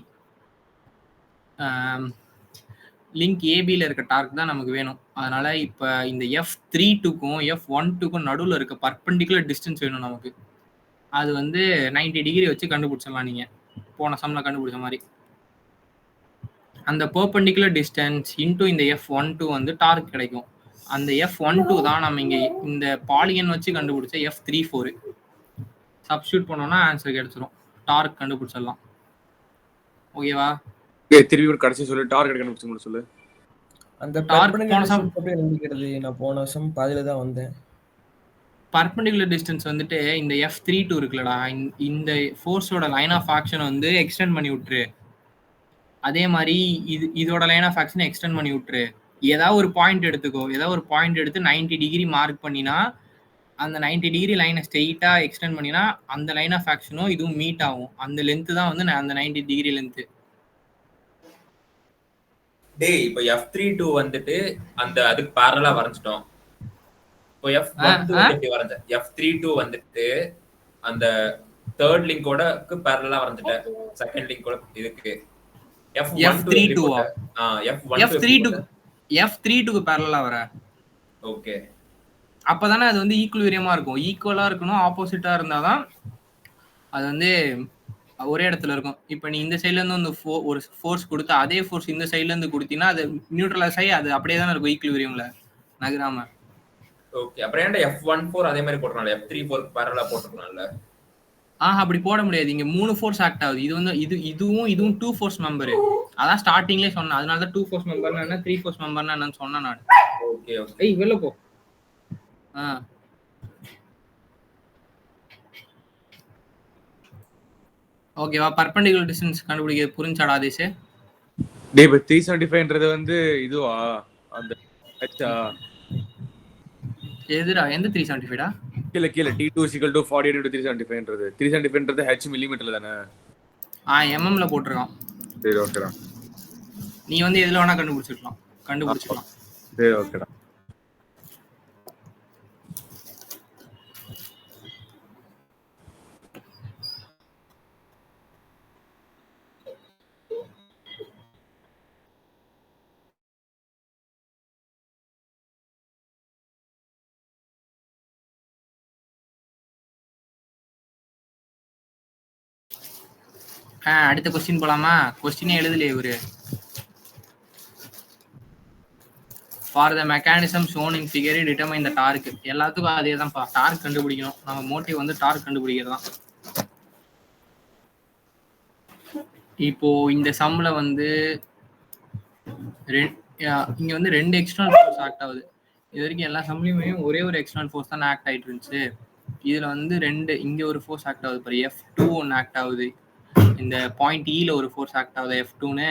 [SPEAKER 3] link ஏபியில் இருக்க டார்க் தான் நமக்கு வேணும். அதனால இப்போ இந்த F32க்கும் F12க்கும் நடுவில் இருக்க பர்பெண்டிகுலர் டிஸ்டன்ஸ் வேணும் நமக்கு. அது வந்து 90 டிகிரி வச்சு கண்டுபிடிச்சிடலாம் நீங்கள் போன சம்மில் கண்டுபிடிச்ச மாதிரி. அந்த பெர்பெண்டிகுலர் டிஸ்டன்ஸ் இன்டூ இந்த F12 வந்து டார்க் கிடைக்கும். அந்த F12 தான் நம்ம இங்கே இந்த பாலிகன் வச்சு கண்டுபிடிச்ச F34. சப்ஸ்டியூட் பண்ணோம்னா ஆன்சர் கிடைச்சிரும், டார்க் கண்டுபிடிச்சிடலாம். ஓகேவா?
[SPEAKER 2] திருப்பி ஒரு கடைசி சொல்லு, டார்க் கண்டுபிடிச்சு சொல்லு.
[SPEAKER 4] அந்த நான் போன வருஷம் பாதியில தான் வந்தேன்.
[SPEAKER 3] பர்பெண்டிகுலர் டிஸ்டன்ஸ் வந்துட்டு இந்த F32 இருக்குல்லடா, இந்த ஃபோர்ஸோட லைன் ஆஃப் ஆக்ஷன் வந்து எக்ஸ்டெண்ட் பண்ணி விட்டுரு. அதே மாதிரி இதோட லைன் ஆஃப் ஆக்ஷனை எக்ஸ்டெண்ட் பண்ணி விட்டுரு. ஏதாவது ஒரு பாயிண்ட் எடுத்துக்கோ, ஏதாவது ஒரு பாயிண்ட் எடுத்து 90 டிகிரி மார்க் பண்ணினா அந்த 90 டிகிரி லைனை ஸ்ட்ரெயிட்டா எக்ஸ்டெண்ட் பண்ணினா அந்த லைன் ஆஃப் ஆக்ஷனும் இதுவும் மீட் ஆகும். அந்த லென்த்து தான் வந்து அந்த 90 டிகிரி லென்த்து.
[SPEAKER 1] டேய் இப்போ F32 வந்துட்டு அந்த அதுக்கு பேரலா வரைஞ்சிட்டோம். இப்போ F12 எப்படி வரைஞ்ச? F32 வந்துட்டு அந்த தேர்ட் லிங்கோடக்கு பேரலா வரைஞ்சிட்டேன், செகண்ட் லிங்கோட இதுக்கு.
[SPEAKER 3] F32க்கு பேரலா வர.
[SPEAKER 1] ஓகே,
[SPEAKER 3] அப்பதானே அது வந்து ஈக்குவலிபிரியமா இருக்கும். ஈக்குவலா இருக்கணும், ஆப்போசிட்டா இருந்தாதான் அது வந்து ஒரே இடத்துல இருக்கும். இப்போ நீ இந்த சைட்ல இருந்து ஒரு ஃபோர்ஸ் கொடுத்து அதே ஃபோர்ஸ் இந்த சைட்ல இருந்து கொடுத்தீங்கன்னா அது நியூட்ரலைஸ் ஆகி அது அப்படியே தானே இருக்கும் ஈக்குவலிபிரியம்ல நகராம.
[SPEAKER 1] ஓகே, அப்புறம் ஏன்டா F14 அதே மாதிரி போட்டுறனால F34 பேரலா போட்டுறனால?
[SPEAKER 3] அப்படி போட முடியாது. இங்க 3 ஃபோர்ஸ் ஆக்ட் ஆகுது. இது வந்து இதுவும் 2 ஃபோர்ஸ் மெம்பர். அதான் ஸ்டார்டிங்லயே சொன்னேன். அதனால தான் 2 ஃபோர்ஸ் மெம்பர்னா என்ன 3 ஃபோர்ஸ் மெம்பர்னா என்னன்னு சொன்னேன் நான்.
[SPEAKER 1] Okay okay.
[SPEAKER 3] ஏய் வெளில போ. ஓகேவா? பர்பெண்டிகுலர் டிஸ்டன்ஸ் கண்டுபிடிக்கிறது புரிஞ்சாடா ஆதேஷ்?
[SPEAKER 2] டேய் பை 375ன்றது வந்து இதுவா அந்த ஹெச்சா?
[SPEAKER 3] எதுடா எந்த 375டா?
[SPEAKER 2] கீழ T2 = 48 × 375ன்றது 375ன்றது h மில்லிமீட்டர்ல தானே?
[SPEAKER 3] mm ல போட்டுருக்கான்.
[SPEAKER 2] சரி ஓகேடா.
[SPEAKER 3] நீ வந்து எதுல வேணா கண்டுபிடிச்சிடலாம்.
[SPEAKER 2] சரி ஓகேடா.
[SPEAKER 3] அடுத்த கொஸ்டின் போலாமா? கொஸ்டினே எழுதலையே இவரு. For the mechanism shown in figure determine the torque. எல்லாத்துக்கும் அதே தான்ப்பா, டார்க் கண்டுபிடிக்கணும். நம்ம மோட்டிவ் வந்து டார்க் கண்டுபிடிக்கிறது தான். இப்போ இந்த சம்ல வந்து இங்க வந்து 2 எக்ஸ்டர்னல் ஃபோர்ஸ் ஆக்ட் ஆகுது. இது வரைக்கும் எல்லா சம்லயுமே ஒரே ஒரு எக்ஸ்டர்னல் ஃபோர்ஸ் தான் ஆக்ட் ஆயிட்டு இருந்துச்சு. இதுல வந்து 2 இங்க ஒரு ஃபோர்ஸ் ஆக்ட் ஆகுது பாரு, F2 ஒன்று ஆக்ட் ஆகுது. இந்த பாயிண்ட் ஈல ஒரு ஃபோர்ஸ் ஆக்ட் ஆகுது F2ன்னு.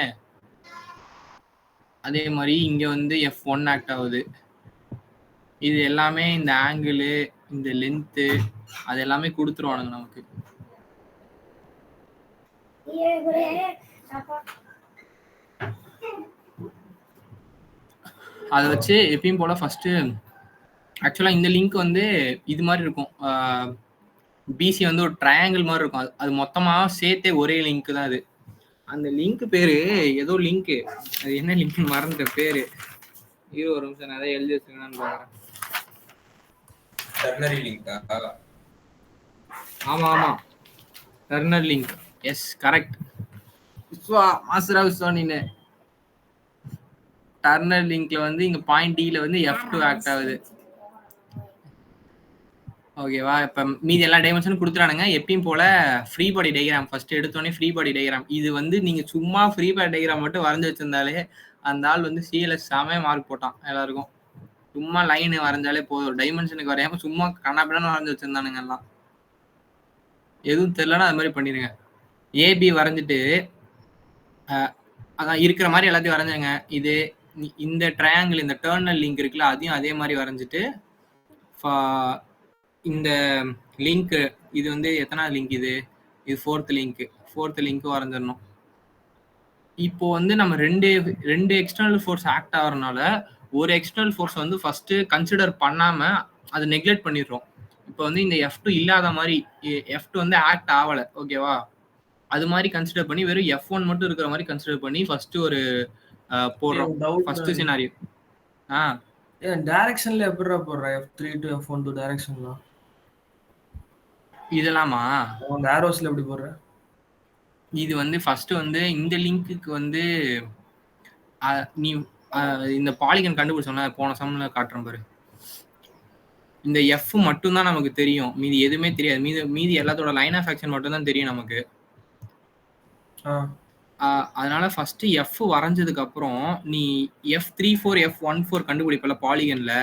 [SPEAKER 3] அதே மாதிரி இங்க வந்து F1 ஆக்ட் ஆகுது. இது எல்லாமே இந்த ஆங்கிள், இந்த லென்த்து, அது எல்லாமே கொடுத்துருவானுங்க நமக்கு. அதை வச்சு எப்பயும் போல ஃபர்ஸ்ட் ஆக்சுவலா இந்த லிங்க் வந்து இது மாதிரி இருக்கும். பிசி வந்து ஒரு ட்ரையாங்கிள் மாதிரி இருக்கும். அது மொத்தமா சேர்த்தே ஒரே லிங்க் தான் அது. அந்த லிங்க் பேரு ஏதோ லிங்க், அது என்ன லிங்க் மறந்துட்ட பேரு. ஒரு நிமிஷம் நான் எழுதி வச்சிருக்கேன்னு பாக்குறேன்.
[SPEAKER 1] டெர்னரி லிங்கா?
[SPEAKER 3] ஆமா ஆமா, ternary link. Yes correct. Vishwa மாஸ்டரா விஸ்வா நீனு. டர்னர் லிங்க்ல வந்து இங்க பாயிண்ட் டில வந்து F2 ஆக்ட் ஆகுது. ஓகேவா? இப்ப மீதி எல்லா டைமென்ஷனும் கொடுத்துறானுங்க. எப்பயும் போல ஃப்ரீ பாடி டயக்ராம் ஃபர்ஸ்ட் எடுத்தோடனே ஃப்ரீ பாடி டயக்ராம். இது வந்து நீங்க சும்மா ஃப்ரீ பாடி டயக்ராம் மட்டும் வரைஞ்சு வச்சிருந்தாலே அந்த ஆள் வந்து சிஎல்எஸ் செமையா மார்க் போட்டான் எல்லாருக்கும். சும்மா லைன் வரைஞ்சாலே போதும், டைமென்ஷனுக்கு வரையாம சும்மா கண்ணாபின்னு வரைஞ்சு வச்சிருந்தானுங்க எல்லாம். எதுவும் தெரியலன்னா அது மாதிரி பண்ணிருங்க. ஏபி வரைஞ்சிட்டு அதான் இருக்கிற மாதிரி எல்லாத்தையும் வரைஞ்சாங்க. இது இந்த ட்ரையாங்கிள், இந்த டர்னல் லிங்க் இருக்குல்ல, அதையும் அதே மாதிரி வரைஞ்சிட்டு இந்த லிங்க் இது வந்து எத்தனாவது லிங்க்? இது ஃபோர்த் லிங்க் வரைஞ்சிடணும். இப்போ வந்து நம்ம ரெண்டு எக்ஸ்டர்னல் ஃபோர்ஸ் ஆக்ட் ஆகிறதுனால ஒரு எக்ஸ்டர்னல் ஃபோர்ஸ் வந்து ஃபர்ஸ்ட் கன்சிடர் பண்ணாம அதை நெக்லெக்ட் பண்ணிடுறோம். இப்போ வந்து இந்த F2 இல்லாத மாதிரி, F2 வந்து ஆக்ட் ஆகல, ஓகேவா? அது மாதிரி கன்சிடர் பண்ணி வெறும் F1 மட்டும் இருக்கிற மாதிரி கன்சிடர் பண்ணி ஃபர்ஸ்ட் ஒரு போடுறோம். First scenario.
[SPEAKER 4] டைரக்ஷன்ல எப்படிடா போடுற? F3 to F1 to டைரக்ஷன்லாம்
[SPEAKER 3] இதெல்லாமா
[SPEAKER 4] அந்த ஆரோஸ்ல எப்படி போடுற?
[SPEAKER 3] இது வந்து ஃபர்ஸ்ட் வந்து இந்த லிங்க்குக்கு வந்து நீ இந்த பாலிகன் கண்டுபிடிச்சோம்னா போன சம்ல காட்டுறேன் பாரு. இந்த F மட்டும் தான் நமக்கு தெரியும், மீதி எதுவுமே தெரியாது. மீதி எல்லாத்தோட லைன் ஆஃப் ஆக்ஷன் மட்டும் தான் தெரியும் நமக்கு. அதனால ஃபர்ஸ்ட் F வரைஞ்சதுக்கு அப்புறம் நீ F34 F14 கண்டுபிடிப்பல பாலிகன்ல.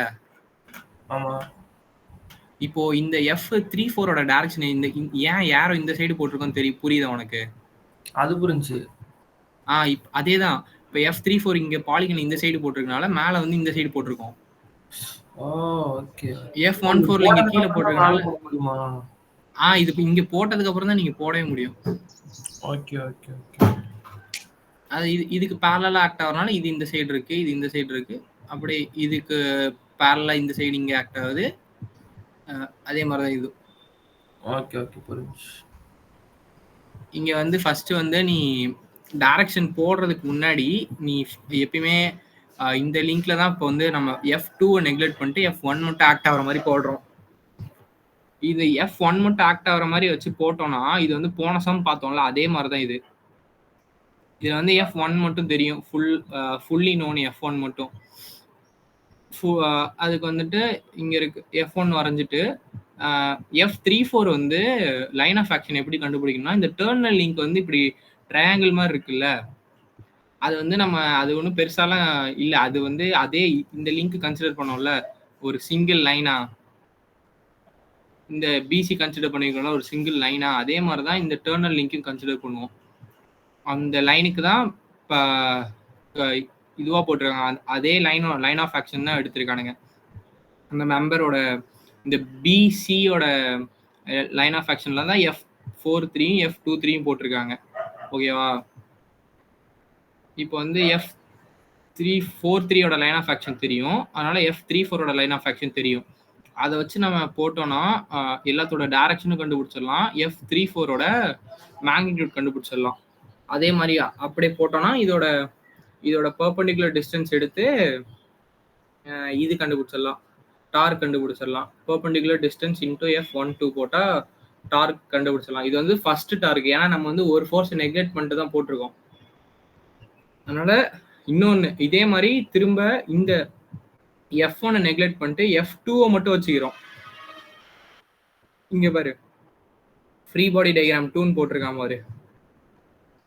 [SPEAKER 4] ஆமா.
[SPEAKER 3] இப்போ இந்த F34ஓட டைரக்ஷன் இந்த ஏன் யாரோ இந்த சைடு போட்டிருக்கோன்னு தெரியும், புரியுதா உனக்கு?
[SPEAKER 4] அது புரிஞ்சு.
[SPEAKER 3] அதேதான். இப்போ F34 இங்க பாலிகன் இந்த சைடு போட்டிருக்கனால மேல வந்து இந்த சைடு போட்டிருக்கோம்.
[SPEAKER 4] ஓகே.
[SPEAKER 3] F14 இங்க கீழே போட்டிருக்கனால இது இங்க போட்டதுக்கு அப்புறம் தான் நீங்க போடவே முடியும்.
[SPEAKER 4] Okay okay okay.
[SPEAKER 3] அது இதுக்கு பேரலா ஆக்ட் ஆகுறனால இது இந்த சைடு இருக்கு, இது இந்த சைடு இருக்கு. அப்படியே இதுக்கு பேரலா இந்த சைடு இங்க ஆக்ட் ஆகுது. அதே மாதிரி தான் இது.
[SPEAKER 4] ஓகே ஓகே புரிஞ்சு.
[SPEAKER 3] இங்க வந்து ஃபர்ஸ்ட் வந்து நீ டைரக்ஷன் போடுறதுக்கு முன்னாடி நீ எப்பயுமே இந்த லிங்க்ல தான் இப்போ வந்து நம்ம F2 நெக்லெக்ட் பண்ணிட்டு F1 மட்டும் ஆக்ட் ஆகிற மாதிரி போடுறோம். இது F1 மட்டும் ஆக்ட் ஆகிற மாதிரி வச்சு போட்டோம்னா இது வந்து போன சம் பார்த்தோம்ல அதே மாதிரி தான் இது. இதுல வந்து F1 மட்டும் தெரியும், ஃபுல்லி நோன் F1 மட்டும். அதுக்கு வந்துட்டு இங்க இருக்கு F1 வரைஞ்சிட்டு F34 வந்து லைன் ஆஃப் ஆக்ஷன் எப்படி கண்டுபிடிக்கணும்னா இந்த டர்னல் லிங்க் வந்து இப்படி ட்ரையாங்கிள் மாதிரி இருக்குல்ல, அது வந்து நம்ம அது ஒன்றும் பெருசாலாம் இல்லை. அது வந்து அதே இந்த லிங்க் கன்சிடர் பண்ணோம்ல ஒரு சிங்கிள் லைனா, இந்த பிசி கன்சிடர் பண்ணிருக்கோம்ல ஒரு சிங்கிள் லைனா, அதே மாதிரி தான் இந்த டர்னல் லிங்க்கும் கன்சிடர் பண்ணுவோம். அந்த லைனுக்கு தான் இப்போ இதுவா போட்டிருக்காங்க, அதே லைன் ஆஃப் ஆக்ஷன் தான் எடுத்திருக்கானுங்க. அந்த மெம்பரோட இந்த பிசியோட லைன் ஆஃப் ஆக்ஷன்ல தான் F43 F23 போட்டிருக்காங்க, ஓகேவா? இப்போ வந்து F343ஓட லைன் ஆஃப் ஆக்ஷன் தெரியும், அதனால F34ஓட லைன் ஆஃப் ஆக்ஷன் தெரியும். அதை வச்சு நம்ம போட்டோம்னா எல்லாத்தோட டைரக்ஷனும் கண்டுபிடிச்சிடலாம், F34ஓட மேக்னிடியூட் கண்டுபிடிச்சிடலாம். அதே மாதிரி அப்படியே போட்டோம்னா இதோட பெர்பெண்டிகுலர் டிஸ்டன்ஸ் எடுத்து இது கண்டுபிடிச்சிடலாம், டார்க் கண்டுபிடிச்சிடலாம். பெர்பெண்டிகுலர் டிஸ்டன்ஸ் இன்டூ F12 போட்டால் டார்க் கண்டுபிடிச்சிடலாம். இது வந்து ஃபர்ஸ்ட் டார்க். ஏன்னா நம்ம வந்து ஒரு ஃபோர்ஸ் நெக்லெக்ட் பண்ணிட்டு தான் போட்டிருக்கோம். அதனால இன்னொன்னு இதே மாதிரி திரும்ப இந்த F1 நெக்லெக்ட் பண்ணிட்டு F2 மட்டும் வச்சுக்கிறோம். இங்க பாரு, ஃப்ரீ பாடி டயக்ராம் 2ன்னு போட்டிருக்கான் பாரு.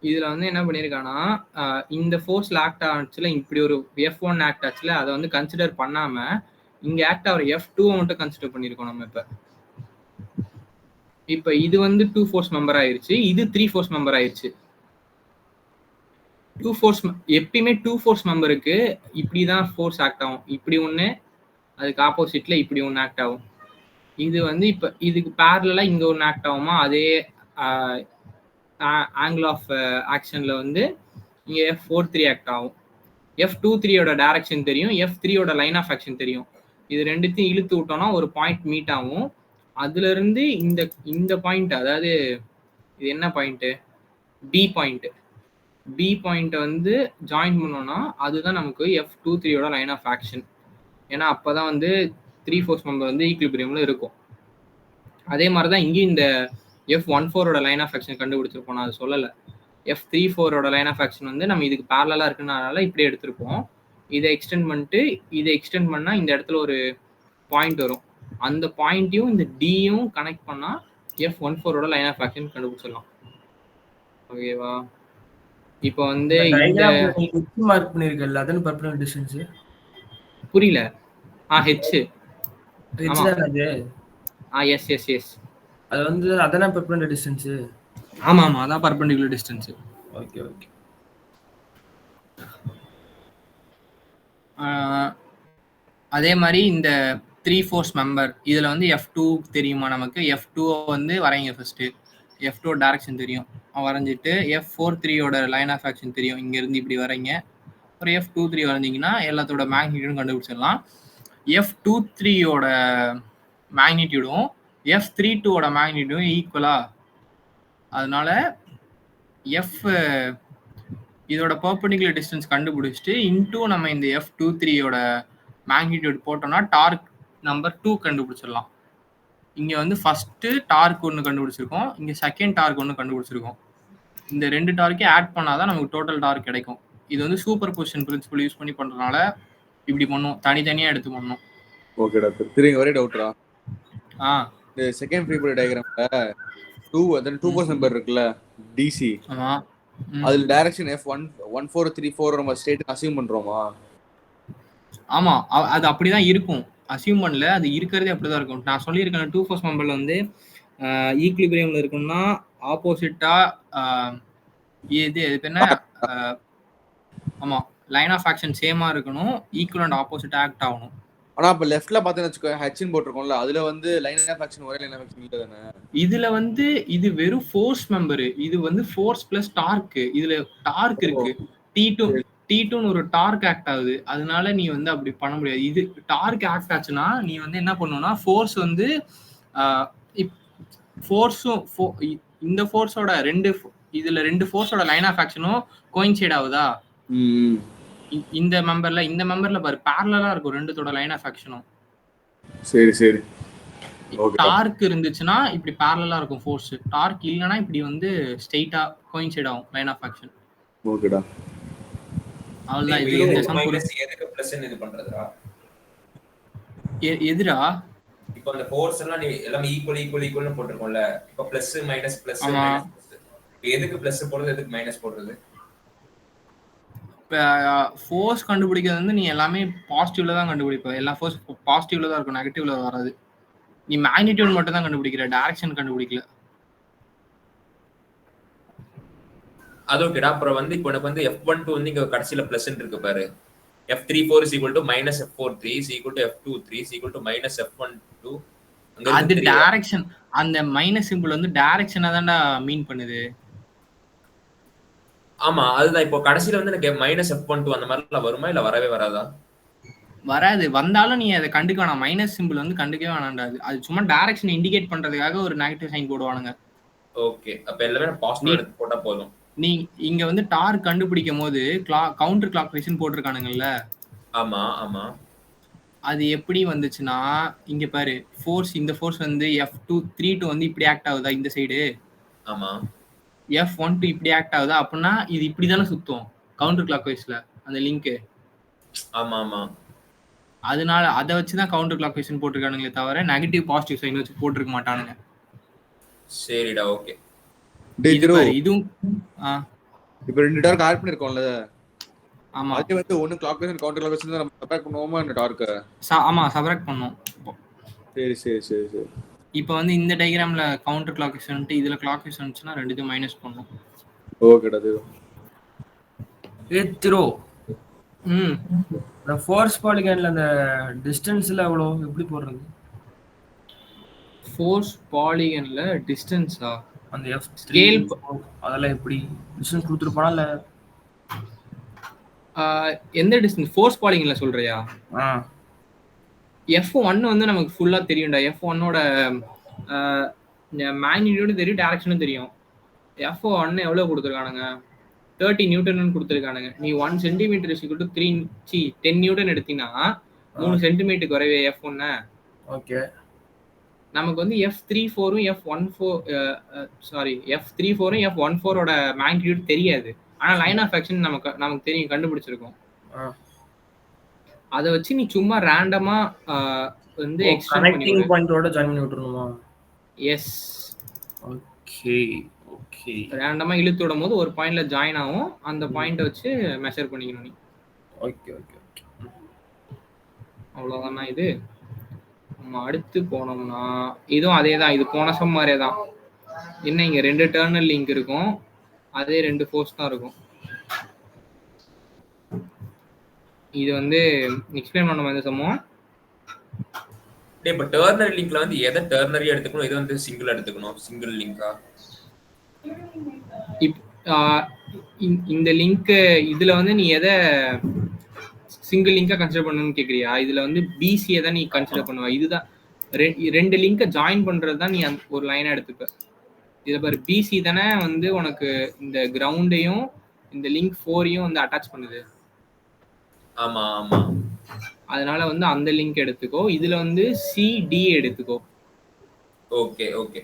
[SPEAKER 3] இதுல வந்து என்ன பண்ணிருக்கானா, இந்த ஃபோர்ஸ்ல ஆக்ட் ஆச்சுல, இப்படி ஒரு F1 ஆக்ட் ஆச்சுல, அதை வந்து கன்சிடர் பண்ணாம இங்க ஆக்ட் ஆகிற F2 மட்டும் கன்சிடர் பண்ணிருக்கோம் நம்ம. இப்ப இது வந்து 2 ஃபோர்ஸ் மெம்பர் ஆயிருச்சு, இது 3 ஃபோர்ஸ் மெம்பர் ஆயிருச்சு. 2 ஃபோர்ஸ் எப்பயுமே 2 ஃபோர்ஸ் மெம்பருக்கு இப்படிதான் ஃபோர்ஸ் ஆக்ட் ஆகும். இப்படி ஒண்ணு, அதுக்கு ஆப்போசிட்ல இப்படி ஒண்ணு ஆக்ட் ஆகும். இது வந்து இப்ப இதுக்கு பேரலா இங்க ஒண்ணு ஆக்ட் ஆகுமா, அதே ஆங்கிள் ஆஃப் ஆக்ஷன்ல வந்து இங்க F43 ஆக்ட் ஆகும். F23யோட டைரக்ஷன் தெரியும், F3யோட லைன் ஆஃப் ஆக்ஷன் தெரியும். இது ரெண்டுத்தையும் இழுத்து விட்டோம்னா ஒரு பாயிண்ட் மீட் ஆகும். அதுல இருந்து இந்த பாயிண்ட், அதாவது இது என்ன பாயிண்ட், பி பாயிண்ட் வந்து ஜாயின் பண்ணோம்னா அதுதான் நமக்கு F23யோட லைன் ஆஃப் ஆக்ஷன். ஏன்னா அப்பதான் வந்து 3 ஃபோர்ஸ் மெம்பர் வந்து ஈக்விலிபிரியம்ல இருக்கும். அதே மாதிரிதான் இங்கேயும் இந்த F14ஓட லைன் ஆஃப் ஆக்ஷன் கண்டுபிடிச்சிருப்போம். நான் அது சொல்லலை. F34ஓட லைன் ஆஃப் ஆக்ஷன் வந்து நம்ம இதுக்கு பேரலா இருக்குனால இப்படி எடுத்திருப்போம். இதை எக்ஸ்டெண்ட் பண்ணிட்டு இதை எக்ஸ்டெண்ட் பண்ணா இந்த இடத்துல ஒரு பாயிண்ட் வரும். அந்த பாயிண்ட்டையும் இந்த டியும் கனெக்ட் பண்ணா F14ஓட லைன் ஆஃப் ஆக்ஷன் கண்டுபிடிச்சிடலாம். ஓகேவா? இப்போ வந்து இந்த
[SPEAKER 4] மார்க் பண்ணிருக்கல, அதான் பர்பெண்டிகுலர் டிஸ்டன்ஸ்.
[SPEAKER 3] புரியல. h
[SPEAKER 4] அது
[SPEAKER 3] எஸ்
[SPEAKER 4] அது வந்து அதான பர்பெண்டிகுலர் டிஸ்டன்ஸ்.
[SPEAKER 3] ஆமா அதான் பர்பெண்டிகுலர் டிஸ்டன்ஸ்.
[SPEAKER 4] Okay okay.
[SPEAKER 3] அதே மாதிரி இந்த 3 ஃபோர்ஸ் மெம்பர் இதுல வந்து F2 தெரியுமா நமக்கு? F2 வந்து வரைங்க ஃபர்ஸ்ட். F2 டைரக்ஷன் தெரியும், வரைஞ்சிட்டு F43யோட லைன் ஆஃப் ஆக்ஷன் தெரியும், இங்க இருந்து இப்படி வரைங்க. ஒரு F23 வரைஞ்சிங்கன்னா எல்லாத்தோட மேக்னிடியூடும் கண்டுபிடிச்சிடலாம். F23யோட மேக்னிடியூடும் F32ஓட மேக்னிடியூடும் ஈக்குவலா, அதனால இதோட பர்பெண்டிகுலர் டிஸ்டன்ஸ் கண்டுபிடிச்சிட்டு இன்டூ நம்ம இந்த F23யோட மேக்னிடியூட் போட்டோம்னா டார்க் நம்பர் 2 கண்டுபிடிச்சிடலாம். இங்க வந்து ஃபர்ஸ்ட் டார்க் ஒன்று கண்டுபிடிச்சிருக்கோம், இங்க செகண்ட் டார்க் ஒன்று கண்டுபிடிச்சிருக்கோம். இந்த 2 டார்க்கே ஆட் பண்ணாதான் நமக்கு டோட்டல் டார்க் கிடைக்கும். இது வந்து சூப்பர் பொசிஷன் பிரின்சிபல் யூஸ் பண்ணி பண்றதுனால இப்படி பண்ணும், தனித்தனியா எடுத்து பண்ணணும்.
[SPEAKER 2] Okay doctor. திரும்ப ஒரே டவுட்ரா.
[SPEAKER 3] இந்த
[SPEAKER 2] செகண்ட் ஃப்ரீ பாடி டயகிராம்ல 2 ஃபோர்ஸ் நம்பர் இருக்குல்ல, டிசி.
[SPEAKER 3] ஆமா.
[SPEAKER 2] அதுல டைரக்ஷன் F1434 நம்ம ஸ்டேட் அஸ்யூம் பண்றோமா?
[SPEAKER 3] ஆமா, அது அப்படிதான் இருக்கும். அஸ்யூம் பண்ணல, அது இருக்கிறதே அப்படிதான் இருக்கும். நான் சொல்லியிருக்கேன் 2 ஃபோர்ஸ் மெம்பர்ல வந்து ஈக்விலிபிரியம்ல இருக்கும்னா ஆப்போசிட்டா இது என்ன, ஆமா லைன் ஆஃப் ஆக்ஷன் சேமா இருக்கணும், ஈக்குவல் அண்ட் ஆப்போசிட் ஆக்ட் ஆகணும்.
[SPEAKER 2] ஆனா அப்ப லெஃப்ட்ல பாத்தீங்கன்னா வெச்சுக்கோ, ஹெச்ன்னு போட்டுருக்கோம்ல, அதுல வந்து லைன் ஆஃப் ஆக்ஷன் ஒரே லைன் ஆஃப் ஆக்ஷன் இல்ல தானே?
[SPEAKER 3] இதுல வந்து இது வெறும் ஃபோர்ஸ் மெம்பர், இது வந்து ஃபோர்ஸ் பிளஸ் டார்க். இதுல டார்க் இருக்கு, T2ன்னு ஒரு டார்க் ஆக்ட் ஆகுது. அதனால நீ வந்து அப்படி பண்ண முடியாது. இது டார்க் ஆக்ட் ஆச்சுன்னா நீ வந்து என்ன பண்ணணும்னா ஃபோர்ஸ் வந்து ஃபோர்ஸும் இந்த ஃபோர்ஸோட இதுல 2 ஃபோர்ஸோட லைன் ஆஃப் ஆக்ஷனும் கோயின்சைட் ஆகுதா? இந்த மெம்பர்ல பாரு, பேரலலா இருக்கும் ரெண்டுத்தோட லைன் ஆஃப் ஆக்ஷனும்.
[SPEAKER 2] சரி.
[SPEAKER 3] டார்க் இருந்துச்சுன்னா இப்படி பேரலலா இருக்கும் ஃபோர்ஸ், டார்க் இல்லனா இப்படி வந்து ஸ்ட்ரைட்டா கோயின்சைட் ஆகும் லைன் ஆஃப் ஆக்ஷன்.
[SPEAKER 2] ஓகேடா.
[SPEAKER 3] அவ்வளவுதான். இது இந்த சம்
[SPEAKER 1] எதுக்கு பிளஸ் இது பண்றதுடா?
[SPEAKER 3] எதுடா?
[SPEAKER 1] இப்போ அந்த ஃபோர்ஸ் எல்லாம் நீ எல்லாமே ஈக்குவல்னு போட்டுருக்கோம்ல, இப்போ பிளஸ் மைனஸ் பிளஸ் மைனஸ், எதுக்கு பிளஸ் போடுறது எதுக்கு மைனஸ் போடுறது?
[SPEAKER 3] ஃபோர்ஸ் கண்டுபிடிக்கிறது வந்து நீ எல்லாமே பாசிட்டிவ்ல தான் கண்டுபிடிப்ப. எல்லா ஃபோர்ஸ் பாசிட்டிவ்ல தான் இருக்கும், நெகட்டிவ்ல வராது. நீ மேக்னிடியூட் மட்டும் தான் கண்டுபிடிக்கிற, டைரக்ஷன் கண்டுபிடிக்கல.
[SPEAKER 1] அது ஓகேடா. அப்புறம் வந்து இப்போ எனக்கு வந்து F12 வந்து இங்க கடைசியில பிளஸ் இருக்கு பாரு. F34 is equal to minus F43 is equal to F23 is equal to minus F12.
[SPEAKER 3] அது டைரக்ஷன், அந்த மைனஸ் சிம்பிள் வந்து டைரக்ஷனை தான்டா மீன் பண்ணுது.
[SPEAKER 1] ஆமா, அதுதான். இப்போ கடைசியில வந்து எனக்கு மைனஸ் F12 அந்த மாதிரிலாம் வருமா இல்ல வரவே வராதா?
[SPEAKER 3] வராது. வந்தாலும் நீ அதை கண்டுக்க வேணாம். மைனஸ் சிம்பிள் வந்து கண்டுக்கவே வேணாம்டா. அது சும்மா டைரக்ஷன் இண்டிகேட் பண்றதுக்காக ஒரு நெகட்டிவ் சைன் போடுவானுங்க.
[SPEAKER 1] ஓகே, அப்ப எல்லாமே பாசிட்டிவ் எடுத்து போட்டா போதும்.
[SPEAKER 3] நீ இங்க வந்து டார்க் கண்டுபிடிக்கும் போது கவுண்டர் கிளாக் வைஸ்னு போட்டிருக்கானுங்கல்ல.
[SPEAKER 1] ஆமா.
[SPEAKER 3] அது எப்படி வந்துச்சுன்னா இங்க பாரு ஃபோர்ஸ், இந்த ஃபோர்ஸ் வந்து F32 வந்து இப்படி ஆக்ட் ஆகுதா இந்த சைடு,
[SPEAKER 1] ஆமா
[SPEAKER 3] F12 இப்படி ஆக்ட் ஆகுதா, அப்படின்னா இது இப்படி தானே சுத்தும் கவுண்டர் கிளாக் வைஸ்ல அந்த லிங்க்.
[SPEAKER 1] ஆமா ஆமா
[SPEAKER 3] அதனால அதை வச்சுதான் கவுண்டர் கிளாக் வைஸ் போட்டிருக்கானுங்களே தவிர நெகட்டிவ் பாசிட்டிவ் சைன் வச்சு போட்டிருக்க மாட்டானுங்க.
[SPEAKER 1] சரிடா ஓகே.
[SPEAKER 2] டேய்
[SPEAKER 3] இது
[SPEAKER 2] திரு,
[SPEAKER 3] பாரு இதுவும்
[SPEAKER 2] இப்போ 2 டார்க் ஆட் பண்ணிருக்கோம்ல,
[SPEAKER 3] ஆமா
[SPEAKER 2] அது வந்து ஒன்னு clockwise counter clockwise நம்ம சப்ராக்ட் பண்ணுவோமா இந்த டார்க்க?
[SPEAKER 3] ஆமா சப்ராக்ட் பண்ணோம்.
[SPEAKER 2] சரி சரி சரி சரி.
[SPEAKER 3] இப்போ வந்து இந்த டயக்ராம்ல கவுண்டர் கிளாக் வைஸ் வந்துட்டு இதுல கிளாக் வைஸ் வந்துச்சுன்னா ரெண்டுத்தையும் மைனஸ் பண்ணும்.
[SPEAKER 2] ஓகேடா திரு.
[SPEAKER 4] திரு
[SPEAKER 3] ம்
[SPEAKER 4] அந்த ஃபோர்ஸ் பாலிகன்ல அந்த டிஸ்டன்ஸ்ல எவ்வளோ எப்படி போடுறது?
[SPEAKER 3] ஃபோர்ஸ் பாலிகன்ல டிஸ்டன்ஸா?
[SPEAKER 4] அந்த F3
[SPEAKER 3] ஸ்கேல்
[SPEAKER 4] அதெல்லாம் எப்படி டிஸ்டன்ஸ் கொடுத்துருப்பானா இல்ல
[SPEAKER 3] எந்த டிஸ்டன்ஸ் ஃபோர்ஸ் பாலிகன்ல சொல்றியா?
[SPEAKER 4] ஆ
[SPEAKER 3] F1 வந்து நமக்கு ஃபுல்லா தெரியும்டா. F1ஓட மேக்னிடியூடும் தெரியும், டைரக்ஷனும் தெரியும். F1 எவ்வளவு கொடுத்துருக்கானுங்க? 30 நியூட்டன் கொடுத்துருக்கானுங்க. நீ 1 சென்டிமீட்டர் = 10 நியூட்டன் எடுத்தீங்கன்னா 3 சென்டிமீட்டர் குறைவே F1.
[SPEAKER 4] ஓகே.
[SPEAKER 3] நமக்கு வந்து F34ம் F14ஓட மேக்னிடியூட் தெரியாது. ஆனா லைன் ஆஃப் ஆக்ஷன் நமக்கு தெரியும், கண்டுபிடிச்சிருக்கோம். அதை வச்சு நீ சும்மா ரேண்டமா வந்து எக்ஸ்டெண்ட் பண்ணி
[SPEAKER 4] கனெக்டிங் பாயிண்டோட ஜாயின் பண்ணி விட்டுறணுமா?
[SPEAKER 3] எஸ்.
[SPEAKER 4] Okay okay.
[SPEAKER 3] ரேண்டமா இழுத்து விடும் போது ஒரு பாயிண்ட்ல ஜாயின் ஆகும், அந்த பாயிண்ட வச்சு மெஷர் பண்ணிக்கணும் நீ.
[SPEAKER 4] Okay okay okay.
[SPEAKER 3] அவ்வளவுதானா இது? நம்ம அடுத்து போனோம்னா இதுவும் அதே தான், இது போன சம் மாதிரியே தான். என்ன இங்க 2 டெர்மினல் லிங்க் இருக்கும், அதே 2 ஃபோர்ஸ் தான் இருக்கும். இது வந்து எக்ஸ்பிளைன் பண்ண மாதிரி சமம்.
[SPEAKER 1] இப்ப டெர்னரி லிங்க்ல வந்து எதை டெர்னரி எடுத்துக்கணும், இது வந்து சிங்கிள் எடுத்துக்கணும்? சிங்கிள் லிங்கா?
[SPEAKER 3] இந்த லிங்க் இதுல வந்து நீ எதை சிங்கிள் லிங்கா கன்சிடர் பண்ணணும்னு கேக்குறியா? இதுல வந்து பிசியை தான் நீ கன்சிடர் பண்ணுவ. இதுதான் 2 லிங்கை ஜாயின் பண்றது தான் நீ ஒரு லைனா எடுத்துப்ப. இதை பாரு, பிசி தானே வந்து உனக்கு இந்த கிரவுண்டையும் இந்த லிங்க் 4ஐயும் வந்து அட்டாச் பண்ணுது.
[SPEAKER 1] ஆமா ஆமா.
[SPEAKER 3] அதனால வந்து அந்த லிங்க் எடுத்துக்கோ. இதுல வந்து சிடி எடுத்துக்கோ.
[SPEAKER 1] Okay okay.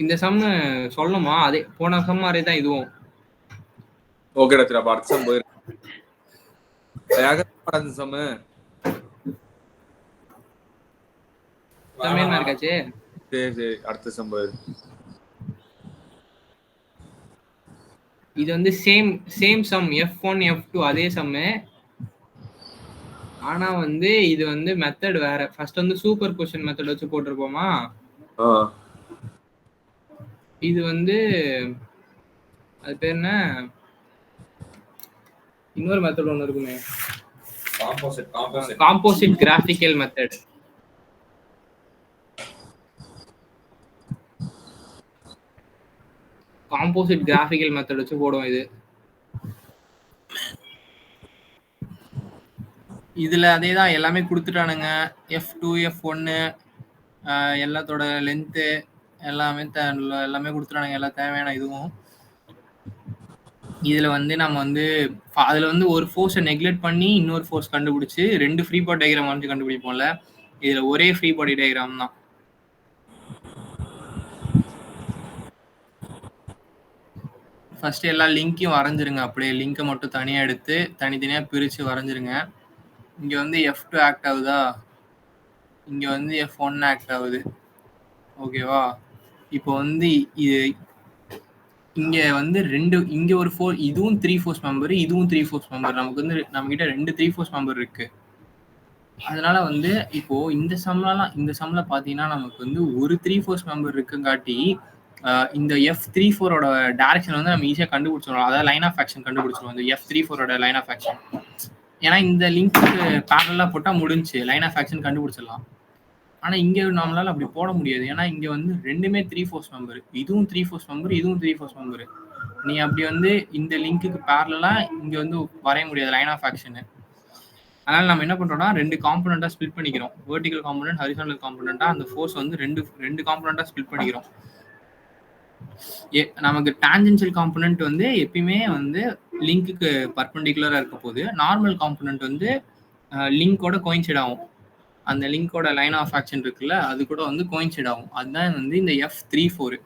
[SPEAKER 3] இந்த சம் சொல்லணுமா? அதே போன சம் மாதிரி தான் இதுவும்.
[SPEAKER 2] ஓகேடா திரு, அப்ப அடுத்த சம் போயிரு. அடுத்த சம்
[SPEAKER 3] என்ன இருக்காச்சு?
[SPEAKER 2] சரி சரி, அடுத்த சம் போயிரு.
[SPEAKER 3] இது வந்து சேம் சம், F1 F2 அதே சம். ஆனா வந்து இது வந்து மெத்தட் வேற. ஃபர்ஸ்ட் வந்து சூப்பர் பொசிஷன் மெத்தட் வச்சு போட்டிருப்போமா. இது வந்து அது பேர் என்ன, இன்னொரு மெத்தட் ஒன்று இருக்குமே, composite graphical method. Composite graphical method வச்சு போடுவோம். இதுல அதே தான், எல்லாமே கொடுத்துட்டானுங்க. F2 F1 எல்லாத்தோட லென்த்து எல்லாமே கொடுத்துட்டானுங்க, எல்லாம் தேவையான இதுவும். இதுல வந்து நம்ம வந்து அதுல வந்து ஒரு ஃபோர்ஸை நெக்லெக்ட் பண்ணி இன்னொரு ஃபோர்ஸ் கண்டுபிடிச்சு 2 ஃப்ரீ பாடி டயக்ராம் வரைஞ்சு கண்டுபிடிப்போம்ல. இதுல ஒரே ஃப்ரீ பாடி டயக்ராம் தான். ஃபர்ஸ்ட் எல்லா லிங்கையும் வரைஞ்சிருங்க. அப்படியே லிங்கை மட்டும் தனியா எடுத்து தனித்தனியா பிரிச்சு வரைஞ்சிருங்க. இங்க வந்து F2 ஆக்ட் ஆகுதா, இங்க வந்து F1 ஆக்ட் ஆகுது. ஓகேவா? இப்போ வந்து இது இங்க வந்து இங்க ஒரு இதுவும் 3 ஃபோர்ஸ் மெம்பர், இதுவும் 3 ஃபோர்ஸ் மெம்பர். நமக்கு வந்து நம்ம கிட்ட 2 3 ஃபோர்ஸ் மெம்பர் இருக்கு. அதனால வந்து இப்போ இந்த சம்ல பாத்தீங்கன்னா நமக்கு வந்து ஒரு 3 ஃபோர்ஸ் மெம்பர் இருக்குங்காட்டி இந்த F34ஓட டைரக்ஷன் வந்து நம்ம ஈஸியா கண்டுபிடிச்சிடலாம். அதாவது லைன் ஆஃப் ஆக்ஷன் கண்டுபிடிச்சிருவோம் இந்த F34ஓட லைன் ஆஃப் ஆக்ஷன். ஏன்னா இந்த லிங்க்கு பேரலா போட்டா முடிஞ்சு லைன் ஆஃப் ஆக்ஷன் கண்டுபிடிச்சிடலாம். ஆனா இங்க நம்மளால அப்படி போட முடியாது. ஏன்னா இங்க வந்து ரெண்டுமே 3 ஃபோர்ஸ் மெம்பர், இதுவும் 3 ஃபோர்ஸ் மெம்பர், இதுவும் 3 ஃபோர்ஸ் மெம்பர். நீ அப்படி வந்து இந்த லிங்க்குக்கு பேரலா இங்க வந்து வரைய முடியாது லைன் ஆஃப் ஆக்ஷன். அதனால நம்ம என்ன பண்றோம்னா 2 காம்போனண்டா ஸ்ப்ளிட் பண்ணிக்கிறோம். வெர்டிகல் காம்போனன்ட், ஹரிசாண்டல் காம்போனண்டா அந்த ஃபோர்ஸ் வந்து ரெண்டு காம்போனண்டா ஸ்ப்ளிட் பண்ணிக்கிறோம். நமக்கு டான்ஜென்ஷியல் காம்பனன்ட் வந்து எப்பயுமே வந்து லிங்க்குக்கு பர்பெண்டிகுலரா இருக்க போது. நார்மல் காம்பனன்ட் வந்து லிங்கோட கோயின்சைட் ஆகும். அந்த லிங்கோட லைன் ஆஃப் ஆக்ஷன் இருக்குல்ல அது கூட வந்து கோயின்சைட் ஆகும். அதுதான் வந்து இந்த F34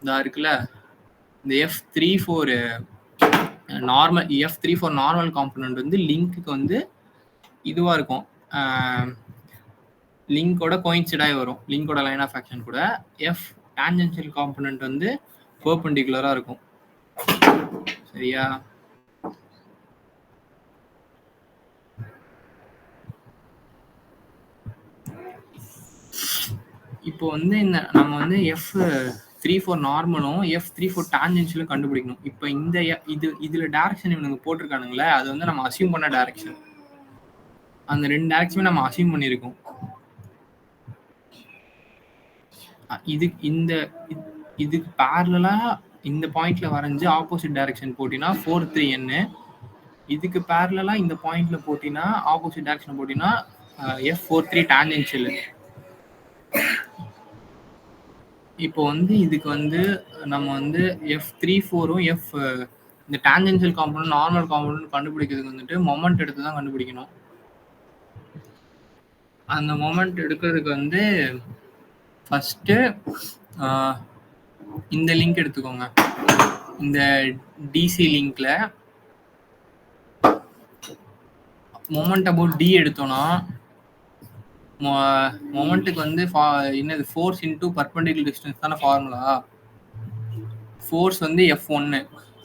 [SPEAKER 3] இதா இருக்குல்ல, இந்த F34 normal F34 normal component வந்து லிங்க்குக்கு வந்து இதுவா இருக்கும், லிங்கோட கோயின்சைடாகி வரும், லிங்கோட லைன் ஆஃப் ஆக்ஷன் கூட. எஃப் டான்ஜென்ஷியல் காம்பனன்ட் வந்து பெர்பெண்டிகுலரா இருக்கும். சரியா? இப்போ வந்து இந்த நம்ம வந்து F34 நார்மலும் F34 டான்ஜென்ஷியலும் கண்டுபிடிக்கணும். இப்போ இந்த இதுல டைரக்ஷன் இவனுங்க போட்டிருக்கானுங்களே அது வந்து நம்ம அசியூம் பண்ண டைரக்ஷன். அந்த 2 டைரக்ஷனுமே நம்ம அசியூம் பண்ணியிருக்கோம். இதுக்கு பேரலா இந்த பாயிண்ட்ல வரைஞ்சு ஆப்போசிட் டைரக்ஷன் போட்டினா 4-3n. இதுக்கு பேரலா இந்த பாயிண்ட்ல போட்டினா ஆப்போசிட் டைரக்ஷன் போட்டினா F43 டான்ஜென்ஷியல். இப்போ வந்து இதுக்கு வந்து நம்ம வந்து F34ம் இந்த டான்ஜென்ஷியல் காம்பனன்ட் நார்மல் காம்பனன்ட் கண்டுபிடிக்கிறதுக்கு வந்துட்டு மொமெண்ட் எடுத்து தான் கண்டுபிடிக்கணும். அந்த மொமெண்ட் எடுக்கிறதுக்கு வந்து ஃபர்ஸ்ட் இந்த லிங்க் எடுத்துக்கோங்க. இந்த டிசி லிங்க்ல மொமெண்ட் அபவுட் டி எடுத்தோம்னா மொமெண்ட்டுக்கு வந்து என்னது ஃபோர்ஸ் இன்டூ பர்பெண்டிகுலர் டிஸ்டன்ஸ் தானே ஃபார்முலா. ஃபோர்ஸ் வந்து F1,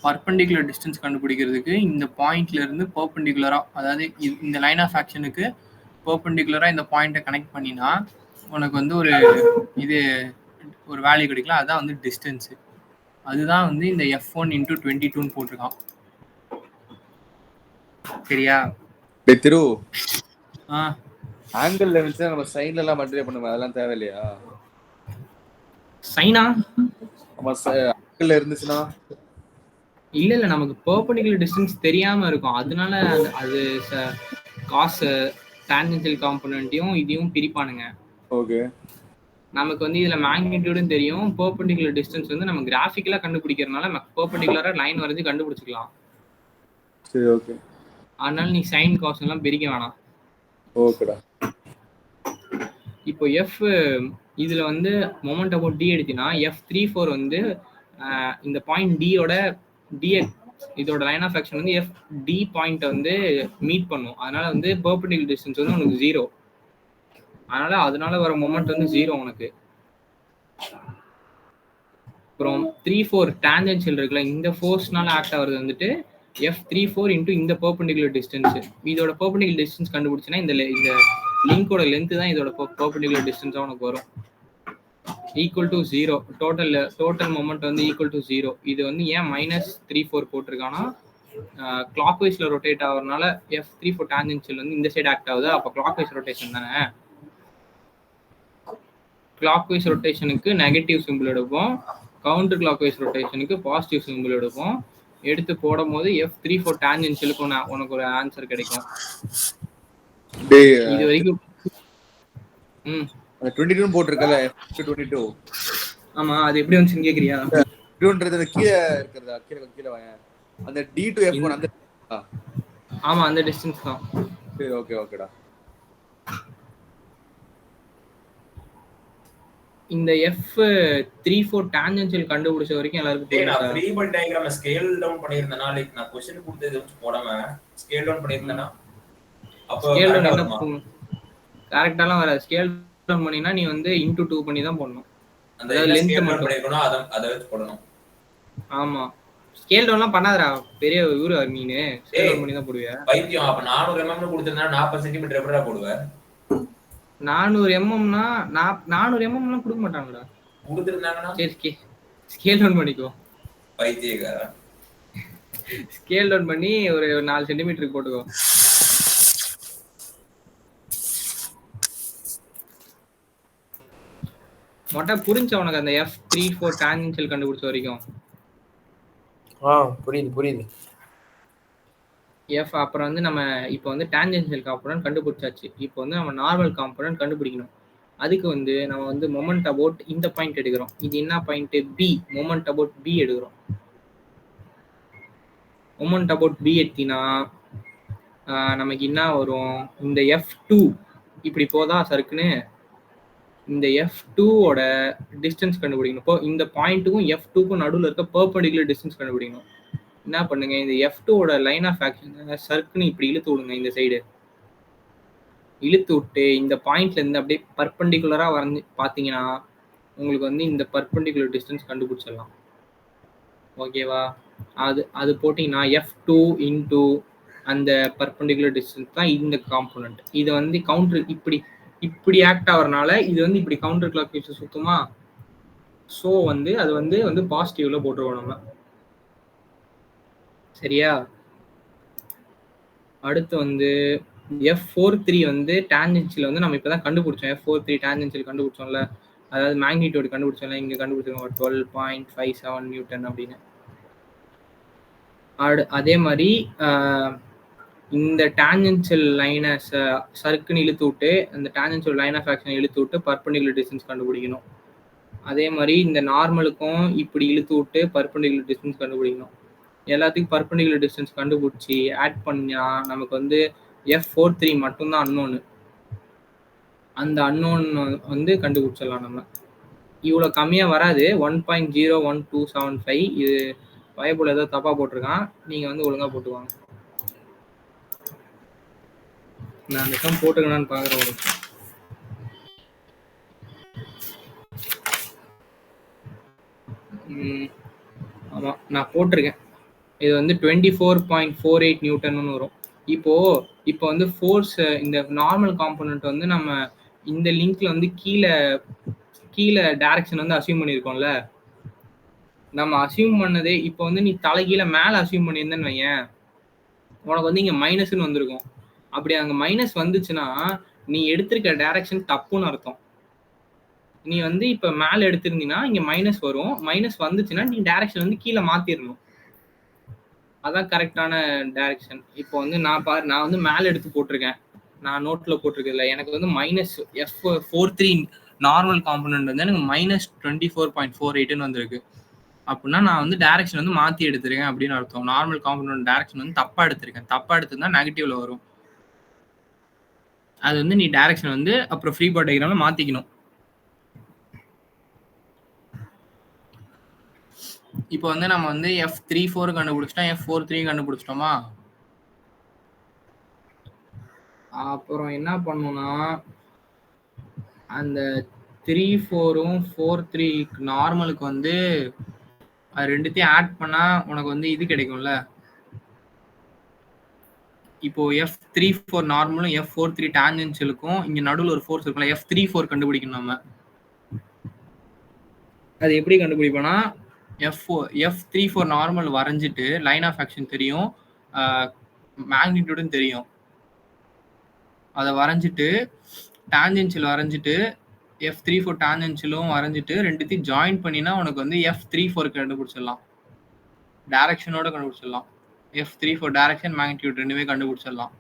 [SPEAKER 3] பர்பெண்டிகுலர் டிஸ்டன்ஸ் கண்டுபிடிக்கிறதுக்கு இந்த பாயிண்ட்ல இருந்து பெர்பெண்டிகுலரா, அதாவது இந்த லைன் ஆஃப் ஆக்ஷனுக்கு பெர்பெண்டிகுலரா இந்த பாயிண்ட்டை கனெக்ட் பண்ணினா உனக்கு வந்து ஒரு வேல்யூ கிடைக்கலாம். அதுதான் வந்து டிஸ்டன்ஸ். அதுதான் வந்து இந்த F1 × 22 போட்டிருக்கான். சரியா?
[SPEAKER 2] திரு
[SPEAKER 3] ஆ
[SPEAKER 2] ஆங்கிள் லெவல்ஸ் நம்ம சைன்ல எல்லாம் மல்டிப்ளை பண்ணுவோம், அதெல்லாம் தேவையில்லையா?
[SPEAKER 3] சைனா
[SPEAKER 2] நம்ம ஆங்கிள் இருந்துச்சுன்னா
[SPEAKER 3] இல்ல நமக்கு பெர்பெண்டிகுலர் டிஸ்டன்ஸ் தெரியாம இருக்கும். அதனால அது காஸ் டான்ஜென்ஷியல் காம்பனன்ட்டையும் இதையும் பிரிப்பானுங்க.
[SPEAKER 2] ஓகே.
[SPEAKER 3] நமக்கு வந்து இதுல மேக்னிடியூடும் தெரியும், பெர்பெண்டிகுலர் டிஸ்டன்ஸ் வந்து நம்ம கிராஃபிக்கலா கண்டுபிடிக்கிறதுனால பெர்பெண்டிகுலரா லைன் வரைஞ்சு கண்டுபிடிச்சிக்கலாம்.
[SPEAKER 2] சரி, ஓகே.
[SPEAKER 3] அதனால நீ சைன் காஸ் எல்லாம் பிரிக்க வேணாம்.
[SPEAKER 2] ஓகேடா.
[SPEAKER 3] இப்போ இதுல வந்து மொமெண்ட் அபவுட் டி எடுத்தினா F34 வந்து இந்த பாயிண்ட் டியோட இதோட லைன் ஆஃப் ஆக்ஷன் வந்து FD பாயிண்ட் வந்து மீட் பண்ணும். அதனால வந்து பெர்பெண்டிகுலர் டிஸ்டன்ஸ் வந்து உனக்கு 0. அதனால வர மொமெண்ட் வந்து 0 உனக்கு. அப்புறம் 34 டான்ஜென்ஷியல் இருக்குல்ல, இந்த ஃபோர்ஸ்னால ஆக்ட் ஆகுறது வந்துட்டு F34 × இந்த பெர்பெண்டிகுலர் டிஸ்டன்ஸ். இதோட பெர்பெண்டிகுலர் டிஸ்டன்ஸ் கண்டுபிடிச்சினா இந்த லிங்கோட லென்த் தான் இதோட பெர்பெண்டிகுலர் டிஸ்டன்ஸா உனக்கு வரும். Equal to 0. டோட்டல் மொமெண்ட் வந்து ஈக்குவல் டு 0. இது வந்து ஏன் -34 போட்டிருக்கானா, கிளாக் வைஸ்ல ரொட்டேட் ஆகுறதுனால F34 டான்ஜென்ஷியல் வந்து இந்த சைடு ஆக்ட் ஆகுது. அப்போ கிளாக் வைஸ் ரொட்டேஷன் தானே. கிளாக் வைஸ் ரொட்டேஷனுக்கு நெகட்டிவ் சிம்பிள் எடுப்போம், counter clock wise ரொட்டேஷனுக்கு positive simple எடுப்போம். எடுத்து போடும் போது F34 டான்ஜென்ஷியலுக்கு உனக்கு ஒரு ஆன்சர் கிடைக்கும். இது வரைக்கும்
[SPEAKER 2] 22 போட்டிருக்கல, F22.
[SPEAKER 3] ஆமா, அது எப்படி வந்துச்சுன்னு கேக்குறியா?
[SPEAKER 2] 22ன்றது கீழே இருக்குறதா? கீழே வாங்க. அந்த D to F1 அந்த
[SPEAKER 3] ஆமா, அந்த டிஸ்டன்ஸ் தான்.
[SPEAKER 2] சரி, ஓகேடா.
[SPEAKER 3] இந்த F34 டான்ஜென்ஷியல் கண்டுபிடிச்ச வரைக்கும் எல்லாருக்கும் புரியுதா?
[SPEAKER 1] நான் free body diagram scale down பண்ணிருந்தேனா, லைக் நான் क्वेश्चन கொடுத்தது வச்சு போடாம ஸ்கேல் டவுன் பண்ணிருந்தேனா அப்ப
[SPEAKER 3] ஸ்கேல் டவுன் கரெக்ட்டாலாம் வர. ஸ்கேல் டவுன் பண்ணினா நீ வந்து * 2 பண்ணி தான் போடணும்.
[SPEAKER 1] அந்த லெந்த் மட்டும் பண்ணிருக்கணும், அத வச்சு போடணும். ஆமா,
[SPEAKER 3] ஸ்கேல் டவுன்லாம் பண்ணாதடா, பெரிய ஊரு நீனு. ஸ்கேல் டவுன் பண்ணி தான் போடுவியா?
[SPEAKER 1] பைத்தியம். அப்ப 400 mm னு கொடுத்திருந்தா 40 cm எப்படிடா போடுவ?
[SPEAKER 3] 400 mm னா 400 mm லாம் கொடுக்க மாட்டாங்கடா.
[SPEAKER 1] கொடுத்திருந்தாங்கன்னா
[SPEAKER 3] சரி, ஸ்கேல் டவுன் பண்ணிக்கோ.
[SPEAKER 1] பைத்தியக்காரா.
[SPEAKER 3] ஸ்கேல் டவுன் பண்ணி ஒரு 4 சென்டிமீட்டருக்கு போட்டுக்கோ. மொட்டை புரிஞ்ச உனக்கு அந்த F34 டான்ஜென்ஷியல் கண்டுபிடிச்ச வரைக்கும்?
[SPEAKER 4] புரியுது.
[SPEAKER 3] அப்புறம் வந்து நம்ம இப்போ வந்து டான்ஜென்ஷியல் காம்பனன்ட் கண்டுபிடிச்சாச்சு. இப்போ வந்து நம்ம நார்மல் காம்பனன்ட் கண்டுபிடிக்கணும். அதுக்கு வந்து நம்ம வந்து மொமெண்ட் அபவுட் இந்த பாயிண்ட் எடுக்கிறோம். இது என்ன point? B. Moment about B எடுக்கிறோம். மொமெண்ட் அபவுட் பி எடுத்தினா நமக்கு என்ன வரும்? இந்த F2 இப்படி போதா சறுக்குன்னு, இந்த F2ஓட டிஸ்டன்ஸ் கண்டுபிடிக்கணும். இப்போ இந்த பாயிண்ட்டுக்கும் F2க்கும் நடுவில் இருக்க பெர்பெண்டிகுலர் டிஸ்டன்ஸ் கண்டுபிடிக்கணும். என்ன பண்ணுங்க, இந்த F2ஓட லைன் ஆஃப் ஆக்ஷன் சர்க்குன்னு இப்படி இழுத்து விடுங்க. இந்த சைடு இழுத்து விட்டு இந்த பாயிண்ட்ல இருந்து அப்படியே பர்பெண்டிகுலரா வரைஞ்சி பார்த்தீங்கன்னா உங்களுக்கு வந்து இந்த பர்பெண்டிகுலர் டிஸ்டன்ஸ் கண்டுபிடிச்சிடலாம். ஓகேவா? அது போட்டிங்கன்னா F2 இன்டூ அந்த பர்பெண்டிகுலர் டிஸ்டன்ஸ் தான் இந்த காம்போனன்ட். இது வந்து கவுண்டர் இப்படி ஆக்ட் ஆகிறனால இது வந்து இப்படி கவுண்டர் கிளாக் வைஸ் சுத்துமா. ஸோ வந்து அது வந்து பாசிட்டிவ்ல போட்டுருவோம் நம்ம. சரியா? அடுத்து வந்து F43 வந்து டான்ஜென்ஷியல் வந்து நம்ம இப்பதான் கண்டுபிடிச்சோம். F43 டான்ஜென்ஷியல் கண்டுபிடிச்சோம்ல, அதாவது மேக்னிடியூட் கண்டுபிடிச்சோம்ல, இங்க கண்டுபிடிச்சிருக்கோம் 12.57 நியூட்டன் அப்படின்னு. அதே மாதிரி இந்த டான்ஜென்ஷியல் லைனை சர்க்குன்னு இழுத்து விட்டு அந்த டான்ஜென்ஷியல் லைன் ஆஃப் ஆக்ஷன் இழுத்து விட்டு பர்பெண்டிகுலர் டிஸ்டன்ஸ் கண்டுபிடிக்கணும். அதே மாதிரி இந்த நார்மலுக்கும் இப்படி இழுத்து விட்டு பர்பெண்டிகுலர் டிஸ்டன்ஸ் கண்டுபிடிக்கணும். எல்லாத்துக்கும் பர்பெண்டிகுலர் டிஸ்டன்ஸ் கண்டுபிடிச்சி ஆட் பண்ணா நமக்கு வந்து F43 மட்டும்தான் அன்னோன்னு. அந்த அன்னோன் வந்து கண்டுபிடிச்சிடலாம் நம்ம. இவ்வளோ கம்மியாக வராது. 1.01275. இது பயபுல ஏதோ தப்பா போட்டிருக்கான். நீங்க வந்து ஒழுங்கா போட்டுவாங்க. நான் அந்த சம் போட்டுக்கலான்னு பாக்குறேன். ஒரு ஆமா நான் போட்டிருக்கேன். இது வந்து 24.48 நியூட்டன்னு வரும். இப்போ வந்து ஃபோர்ஸ் இந்த நார்மல் காம்போனன்ட் வந்து நம்ம இந்த லிங்க்ல வந்து கீழே டைரக்ஷன் வந்து அசியூம் பண்ணியிருக்கோம்ல. நம்ம அசியூம் பண்ணதே இப்போ வந்து நீ தலைகீழ மேல அசியூம் பண்ணியிருந்தேன்னு வையேன், உனக்கு வந்து இங்க மைனஸ்ன்னு வந்திருக்கும். அப்படி அங்க மைனஸ் வந்துச்சுன்னா நீ எடுத்திருக்க டைரக்ஷன் தப்புன்னு அர்த்தம். நீ வந்து இப்ப மேல எடுத்திருந்தீங்கன்னா இங்க மைனஸ் வரும். மைனஸ் வந்துச்சுன்னா நீ டைரக்ஷன் வந்து கீழே மாத்திரணும். அதான் கரெக்டான டைரக்ஷன். இப்போ வந்து நான் வந்து மேல எடுத்து போட்டிருக்கேன். நான் நோட்ல போட்டிருக்கேன்ல, எனக்கு வந்து மைனஸ் F43 நார்மல் காம்போனன்ட் வந்து எனக்கு -24.48 வந்திருக்கு. அப்படின்னா நான் வந்து டைரக்ஷன் வந்து மாத்தி எடுத்திருக்கேன் அப்படின்னு அர்த்தம். நார்மல் காம்போனன்ட் டைரக்ஷன் வந்து தப்பா எடுத்திருக்கேன். தப்பா எடுத்திருந்தா நெகட்டிவ்ல வரும். அது வந்து நீ டைரக்ஷன் வந்து அப்புறம் ஃப்ரீ பாடி டயக்ராம்ல மாத்திக்கணும். இப்போ வந்து நம்ம வந்து F34 கண்டுபிடிச்சிட்டோம், F43 கண்டுபிடிச்சிட்டோமா. அப்புறம் என்ன பண்ணணும்னா அந்த 34ம் 43 நார்மலுக்கு வந்து அது ரெண்டுத்தையும் ஆட் பண்ணா உனக்கு வந்து இது கிடைக்கும்ல. இப்போ F34 நார்மலும் F43 டான்ஜென்ஷியலுக்கும் இங்க நடுவில் ஒரு ஃபோர்ஸ் இருக்கும்ல, F34 கண்டுபிடிக்கணும் நம்ம. அது எப்படி கண்டுபிடிப்போம்னா F34 நார்மல் வரைஞ்சிட்டு லைன் ஆஃப் ஆக்ஷன் தெரியும், மேக்னிடியூடும் தெரியும். அதை வரைஞ்சிட்டு டான்ஜென்ஷியல் வரைஞ்சிட்டு F34 டான்ஜென்ஷியலும் வரைஞ்சிட்டு ரெண்டுத்தையும் ஜாயின் பண்ணினா உனக்கு வந்து F34 கண்டுபிடிச்சிடலாம். டைரக்ஷனோட கண்டுபிடிச்சிடலாம். F34 டைரக்ஷன் மேக்னிடியூட் ரெண்டுமே கண்டுபிடிச்சிடலாம்.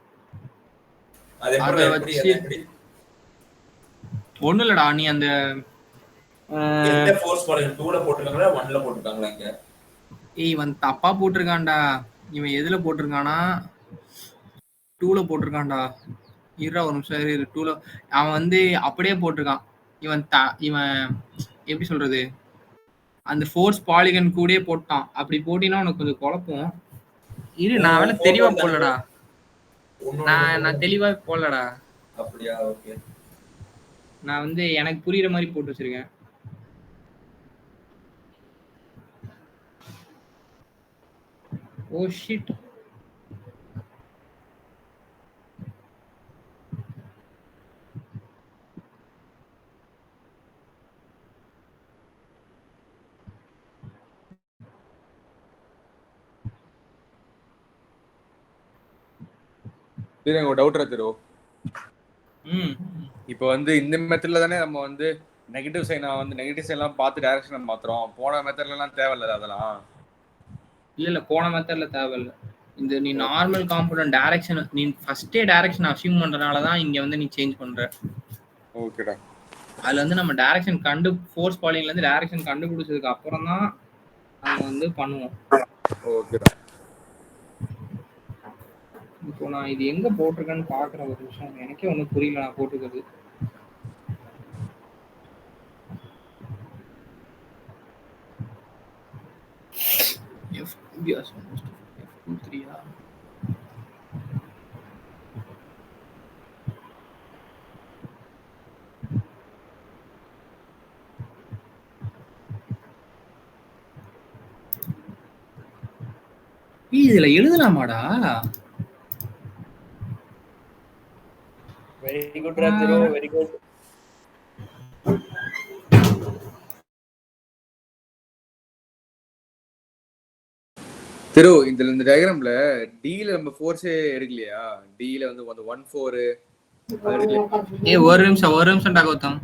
[SPEAKER 3] அதை வச்சு ஒண்ணும் இல்லடா, நீ அந்த
[SPEAKER 1] ஃபோர்ஸ் பாயிண்ட் 2ல போட்டுருக்காங்களா 1ல போட்டுருக்காங்களா? இங்க
[SPEAKER 3] இவன் தப்பா போட்டிருக்கான்டா. இவன் எதுல போட்டிருக்கானா 2ல போட்டிருக்கான்டா. இருடா ஒரு நிமிஷம் இரு. 2ல அவன் வந்து அப்படியே போட்டிருக்கான். இவன் எப்படி சொல்றது, அந்த ஃபோர்ஸ் பாலிகன் கூடயே போட்டான். அப்படி போட்டினா உனக்கு கொஞ்சம் குழப்பம். இரு நான் வேலை தெளிவா போடலடா. நான் தெளிவா போடலடா.
[SPEAKER 1] அப்படியா? ஓகே.
[SPEAKER 3] நான் வந்து எனக்கு புரியுற மாதிரி போட்டு வச்சிருக்கேன். Oh shit.
[SPEAKER 2] ஒரு டவுட் தரோ. இப்போ வந்து இந்த மெத்தட்ல தானே நம்ம வந்து நெகட்டிவ் சைனா வந்து நெகட்டிவ் சைன் எல்லாம் பார்த்து டைரக்ஷன் மாத்துறோம். போன மெத்தட்ல எல்லாம் தேவையில்ல அதெல்லாம். இல்ல
[SPEAKER 3] போன மெத்தட்ல தேவையில்ல. இந்த நீ நார்மல் காம்போனன்ட் டைரக்ஷன் நீ ஃபர்ஸ்டே டைரக்ஷன் அசியூம் பண்றனால தான் இங்க வந்து நீ சேஞ்ச் பண்ற.
[SPEAKER 2] ஓகேடா.
[SPEAKER 3] அதுல வந்து நம்ம டைரக்ஷன் ஃபோர்ஸ் ஃபாலோயிங்ல இருந்து டைரக்ஷன் கண்டுபிடிச்சதுக்கு அப்புறம் தான் நம்ம வந்து பண்ணுவோம்.
[SPEAKER 2] ஓகேடா.
[SPEAKER 3] இப்போ நான் இது எங்க போட்டிருக்கேன்னு பாக்குற ஒரு நிமிஷம். எனக்கே ஒன்றும் புரியல நான் போட்டிருக்கிறது. F23 இதுல எழுதலாமாடா?
[SPEAKER 4] வெரி குட் ராஜ்ரோ, வெரி குட்.
[SPEAKER 2] திரு இந்த டயக்ராம்ல டில நம்ம ஃபோர்ஸே எடுக்கலையா? டில வந்து 1 4
[SPEAKER 3] ஒரு நிமிஷம் கௌதம்.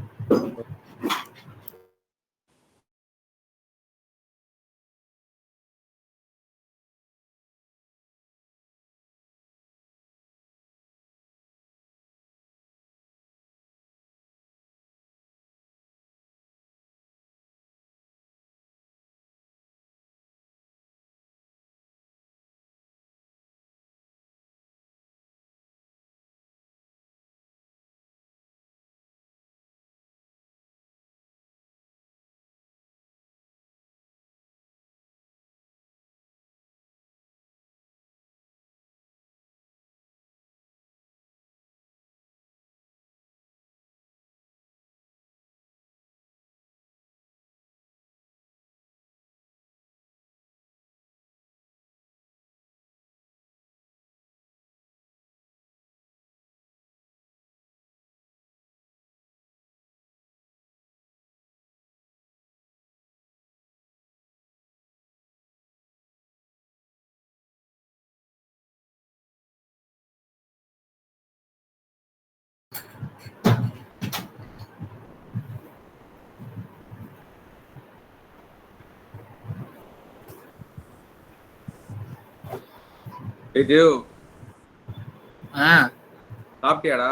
[SPEAKER 2] சாப்பிட்டியாடா?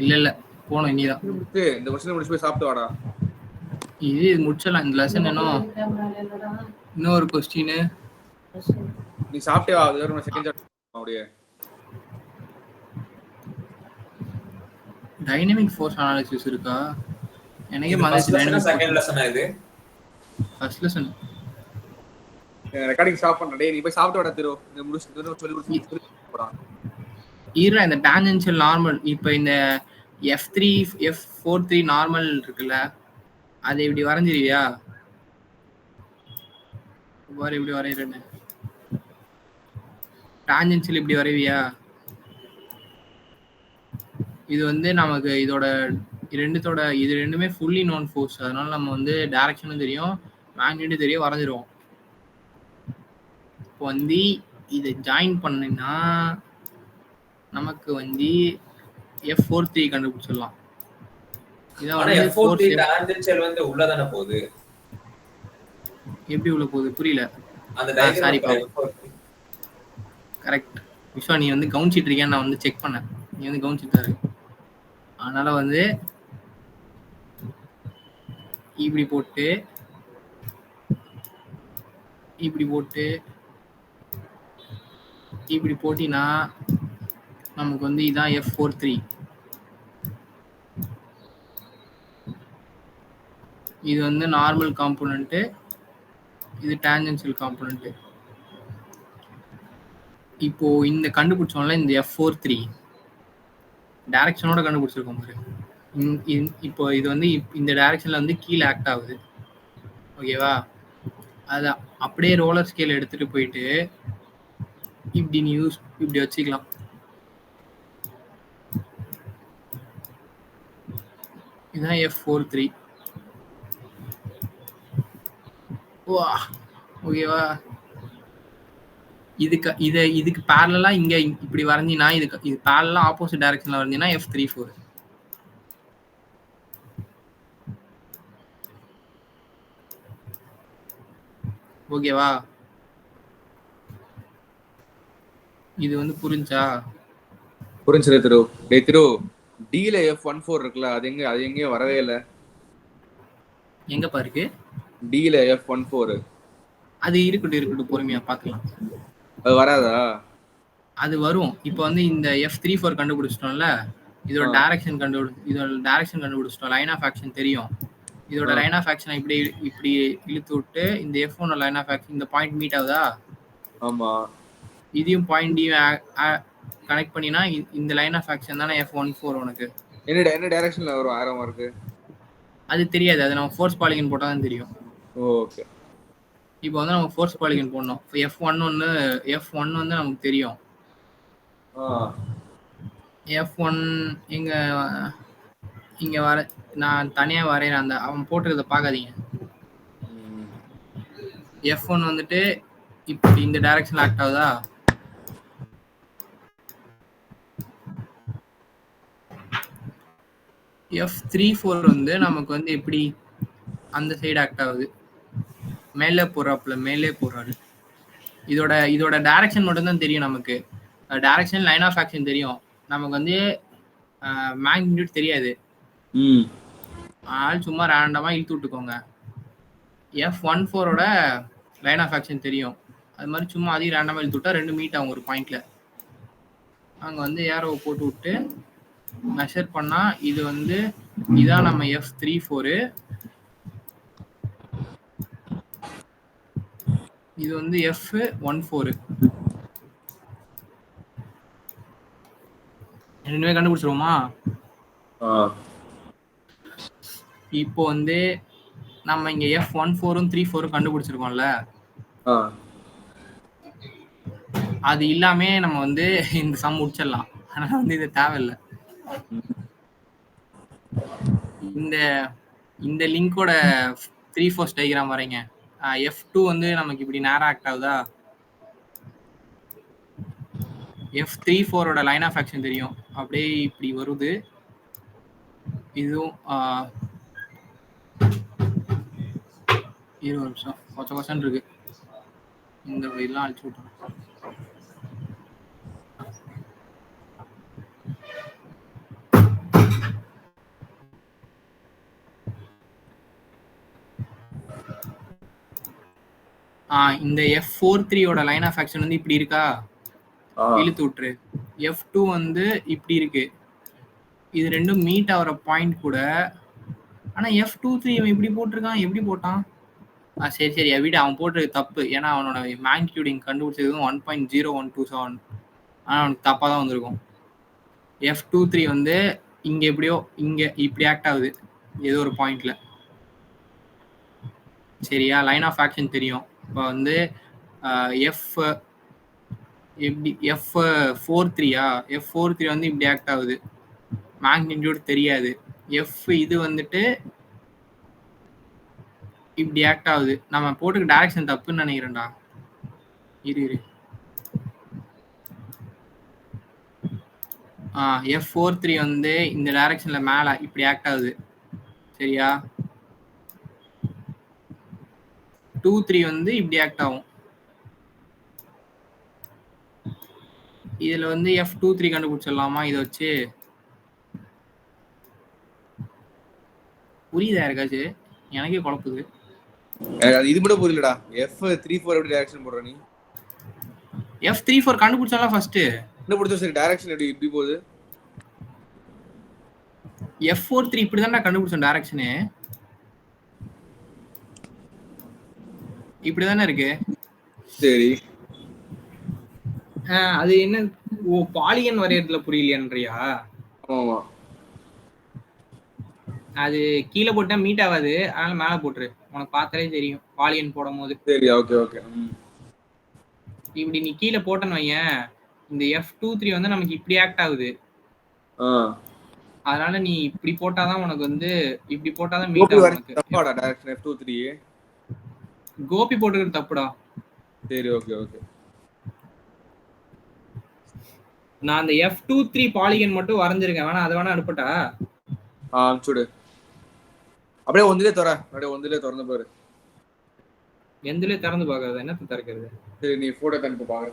[SPEAKER 3] இல்ல போனோம் இனிதான்.
[SPEAKER 2] இந்த வருஷம் முடிச்சு போய் சாப்பிட்டு வாடா.
[SPEAKER 3] இது முடிச்சலாம் இந்த லெசன். இன்னொரு கொஸ்டின்
[SPEAKER 2] நீ சாப்பிட்டியா? அது செகண்ட் அப்படியே
[SPEAKER 3] டைனமிக் ஃபோர்ஸ் அனாலிசிஸ் இருக்கா? எனக்கே
[SPEAKER 1] ஃபர்ஸ்ட் லெசன் செகண்ட் லெசன் இது
[SPEAKER 3] ஃபர்ஸ்ட் லெசன்.
[SPEAKER 2] ரெக்கார்டிங் ஸ்டாப் பண்ணடா. டேய் நீ போய் சாப்பிட்டு வாடா திரு. இந்த முடிச்சு சொல்லி போறான்.
[SPEAKER 3] ஈரா இந்த டான்ஜென்ஷியல் நார்மல் இப்போ இந்த F3 F43 நார்மல் இருக்குல்ல, அதை இப்படி வரைஞ்சிருவியா? இப்படி வரைகிறேன்னு டான்ஜென்ஷியல் இப்படி வரைவியா? இது வந்து நமக்கு இதோட இது ரெண்டுமே ஃபுல்லி நோன் ஃபோர்ஸ். அதனால நம்ம வந்து டைரக்ஷனும் தெரியும், மேக்னெட்டும் தெரியும், வரைஞ்சிருவோம். இப்போ வந்து இதை ஜாயின் பண்ணினா நமக்கு வந்து F43 கண்டுபிடிச்சிடலாம்.
[SPEAKER 1] டான்ஜென்ஷியல் வந்து உள்ள தான போகுது.
[SPEAKER 3] எப்படி உள்ள போகுது புரியல.
[SPEAKER 1] அந்த டயக்ராம்
[SPEAKER 3] கரெக்ட். விஸ்வா நீ வந்து கவனிச்சிட்டு இருக்கியா? நான் வந்து செக் பண்ணேன், நீ வந்து கவனிச்சிட்டாரு. அதனால வந்து இப்படி போட்டு இப்படி போட்டினா நமக்கு வந்து இதான் F43. இது வந்து நார்மல் காம்போனன்ட், இது டான்ஜென்ஷியல் காம்போனன்ட். இப்போ இந்த கண்டுபிடிச்சோம்ல இந்த F43 டைரக்ஷனோட கண்டுபிடிச்சிருக்கோம் பாரு. இப்போ இது வந்து இந்த டைரக்ஷன்ல வந்து கீழே ஆக்ட் ஆகுது. ஓகேவா? அதை அப்படியே ரோலர் ஸ்கேல் எடுத்துட்டு போயிட்டு இப்படி வச்சுக்கலாம். இதுதான் F43. வா ஓகேவா? இதுக்கு பேரலா இங்க இப்படி வரைஞ்சினா இது பேரலா ஆப்போசிட் டைரக்ஷன்ல வரைஞ்சினா F34. ஓகேவா? இது வந்து புரிஞ்சா?
[SPEAKER 2] புரிஞ்சது திரு. டேய் திரு, டில F14 இருக்குல்ல, அது எங்கேயும் வரவே இல்ல.
[SPEAKER 3] எங்கப்பா இருக்கு?
[SPEAKER 2] டில F14
[SPEAKER 3] அது இருக்கட்டும் பொறுமையா பாக்கலாம்.
[SPEAKER 2] அது வராதா?
[SPEAKER 3] அது வரும். இப்போ வந்து இந்த F34 கண்டுபிடிச்சிட்டோம்ல, இதோட டைரக்ஷன் கண்டுபிடிச்சிட்டோம். லைன் ஆஃப் ஆக்ஷன் தெரியும். இதோட லைன் ஆஃப் ஆக்ஷனை இப்படி இழுத்து விட்டு இந்த F1 லைன் ஆஃப் ஆக்ஷன் இந்த பாயிண்ட் மீட் ஆகுதா?
[SPEAKER 2] ஆமா.
[SPEAKER 3] இதையும் பாயிண்டையும் கனெக்ட் பண்ணினா இந்த லைன் ஆஃப் ஆக்ஷன் தானே F14 உனக்கு.
[SPEAKER 2] என்ன டைரக்ஷன்ல வரும் ஆரோ மார்க்?
[SPEAKER 3] அது தெரியாது. அது நம்ம ஃபோர்ஸ் பாலிகன் போட்டா தான் தெரியும்.
[SPEAKER 2] ஓகே.
[SPEAKER 3] இப்போ வந்து நம்ம ஃபோர்ஸ் பாலிகன் போடணும். F1 வந்து நமக்கு தெரியும். F1 இங்க வர நான் தனியா வரையறேன். அந்த அவன் போட்டுறத பார்க்காதீங்க. F1 வந்துட்டு இப்படி இந்த டைரக்ஷன்ல ஆக்ட் ஆகுதா? F34 வந்து நமக்கு வந்து எப்படி அந்த சைடு ஆக்ட் ஆகுது, மேலே போறாரு. இதோட டைரக்ஷன் மட்டும் தான் தெரியும் நமக்கு. டைரக்ஷன் லைன் ஆஃப் ஆக்ஷன் தெரியும் நமக்கு, வந்து மேக்னிட்யூட் தெரியாது. அதனால சும்மா ரேண்டமா இழுத்து விட்டுக்கோங்க. F14ஓட லைன் ஆஃப் ஆக்ஷன் தெரியும். அது மாதிரி சும்மா அதையும் ரேண்டமா இழுத்து விட்டா ரெண்டு மீட் ஆகும் ஒரு பாயிண்ட்ல. அங்க வந்து ஏரோவை போட்டு விட்டு மெஷர் பண்ணா இது வந்து இதான் நம்ம F34. இது வந்து F14. ரெண்டுமே கண்டுபிடிச்சிருவோமா? இப்போ வந்து நம்ம இங்க F14ம் 34ம் கண்டுபிடிச்சிருக்கோம்ல, அது இல்லாமே நம்ம வந்து இந்த சம் முடிச்சிடலாம். ஆனா வந்து இது தேவையில்லை. இந்த லிங்கோட 3 ஃபோர்ஸ் டயக்ராம் வரைங்க. F2 வந்து நமக்கு இப்படி நேரா ஆக்ட் ஆகுதா? F34ஓட லைன் ஆஃப் ஆக்ஷன் தெரியும். அப்படியே இப்படி வருது. இதுவும் 20 நிமிஷம் கொச்சம் இருக்கு. இந்த இதெல்லாம் அழிச்சு விட்டுரும். இந்த F43ஓட லைன் ஆஃப் ஆக்ஷன் வந்து இப்படி இருக்கா? இழுத்து விட்டுரு. F2 வந்து இப்படி இருக்கு. இது ரெண்டும் மீட் ஆகிற பாயிண்ட் கூட. ஆனா F23 அவன் இப்படி போட்டிருக்கான். எப்படி போட்டான்? சரி விட, அவன் போட்டது தப்பு. ஏன்னா அவனோட மேக்னிட்யூட் கண்டுபிடிச்சது 1.0127. ஆனால் அவனுக்கு தப்பாக தான் வந்திருக்கும். F23 வந்து இங்க எப்படியோ இங்க இப்படி ஆக்ட் ஆகுது ஏதோ ஒரு பாயிண்ட்ல. சரியா? லைன் ஆஃப் ஆக்ஷன் தெரியும். இப்போ வந்து F43 வந்து இப்படி ஆக்ட் ஆகுது. மேக்னிட்யூட் தெரியாது. இது வந்துட்டு இப்படி ஆக்ட் ஆகுது. நம்ம போட்டுக்க டைரக்ஷன் தப்புன்னு நினைக்கிறேன்டா. இரு. F43 வந்து இந்த டைரக்ஷன்ல மேல இப்படி ஆக்ட் ஆகுது. சரியா? 23 வந்து இப்படி ஆக்ட் ஆகும். இதுல வந்து F23 கண்டுபிடிச்சிடலாமா இதை வச்சு? புரியுதா யாருக்காச்சு? எனக்கே குழப்புது.
[SPEAKER 2] இது மட்டும் புரியலடா. F34 எப்படி டைரக்ஷன் போடுற நீ?
[SPEAKER 3] F34 கண்டுபிடிச்சாலாம் ஃபர்ஸ்ட்
[SPEAKER 2] கண்டுபிடிச்சா சரி, டைரக்ஷன் எப்படி போகுது?
[SPEAKER 3] F43 இப்படி தான் கண்டுபிடிச்சோம். டைரக்ஷனு இப்படிதானே இருக்கு.
[SPEAKER 2] சரி,
[SPEAKER 3] அது என்ன பாலிகன் வரையறதுல புரியலையான்றியா?
[SPEAKER 2] ஆமா,
[SPEAKER 3] அது கீழே போட்டா மீட் ஆகாது. அதனால மேல போட்டுரு. உனக்கு பார்த்தாலே தெரியும் பாலிகன் போடும் போது.
[SPEAKER 2] சரி, ஓகே.
[SPEAKER 3] இப்படி நீ கீழே போட்டன்னு வையேன், இந்த F23 வந்து நமக்கு இப்படி ஆக்ட் ஆகுது. அதனால நீ இப்படி போட்டாதான் உனக்கு வந்து இப்படி போட்டாதான் மீட் ஆகும் உனக்கு.
[SPEAKER 2] தப்பாடா டைரக்ஷன் F23.
[SPEAKER 3] கோபி போட்டுக்கிறது தப்புடா.
[SPEAKER 2] சரி, ஓகே.
[SPEAKER 3] நான் அந்த F23 பாலிகன் மட்டும் வரைஞ்சிருக்கேன். வேணா அதை வேணா அனுப்பட்டா?
[SPEAKER 2] சுடு. அப்படியே ஒந்திலே திறந்து பாரு.
[SPEAKER 3] எந்திலே திறந்து பார்க்காத, என்னத்தை திறக்கிறது?
[SPEAKER 2] சரி, நீ போட்டோ அனுப்பி பாரு.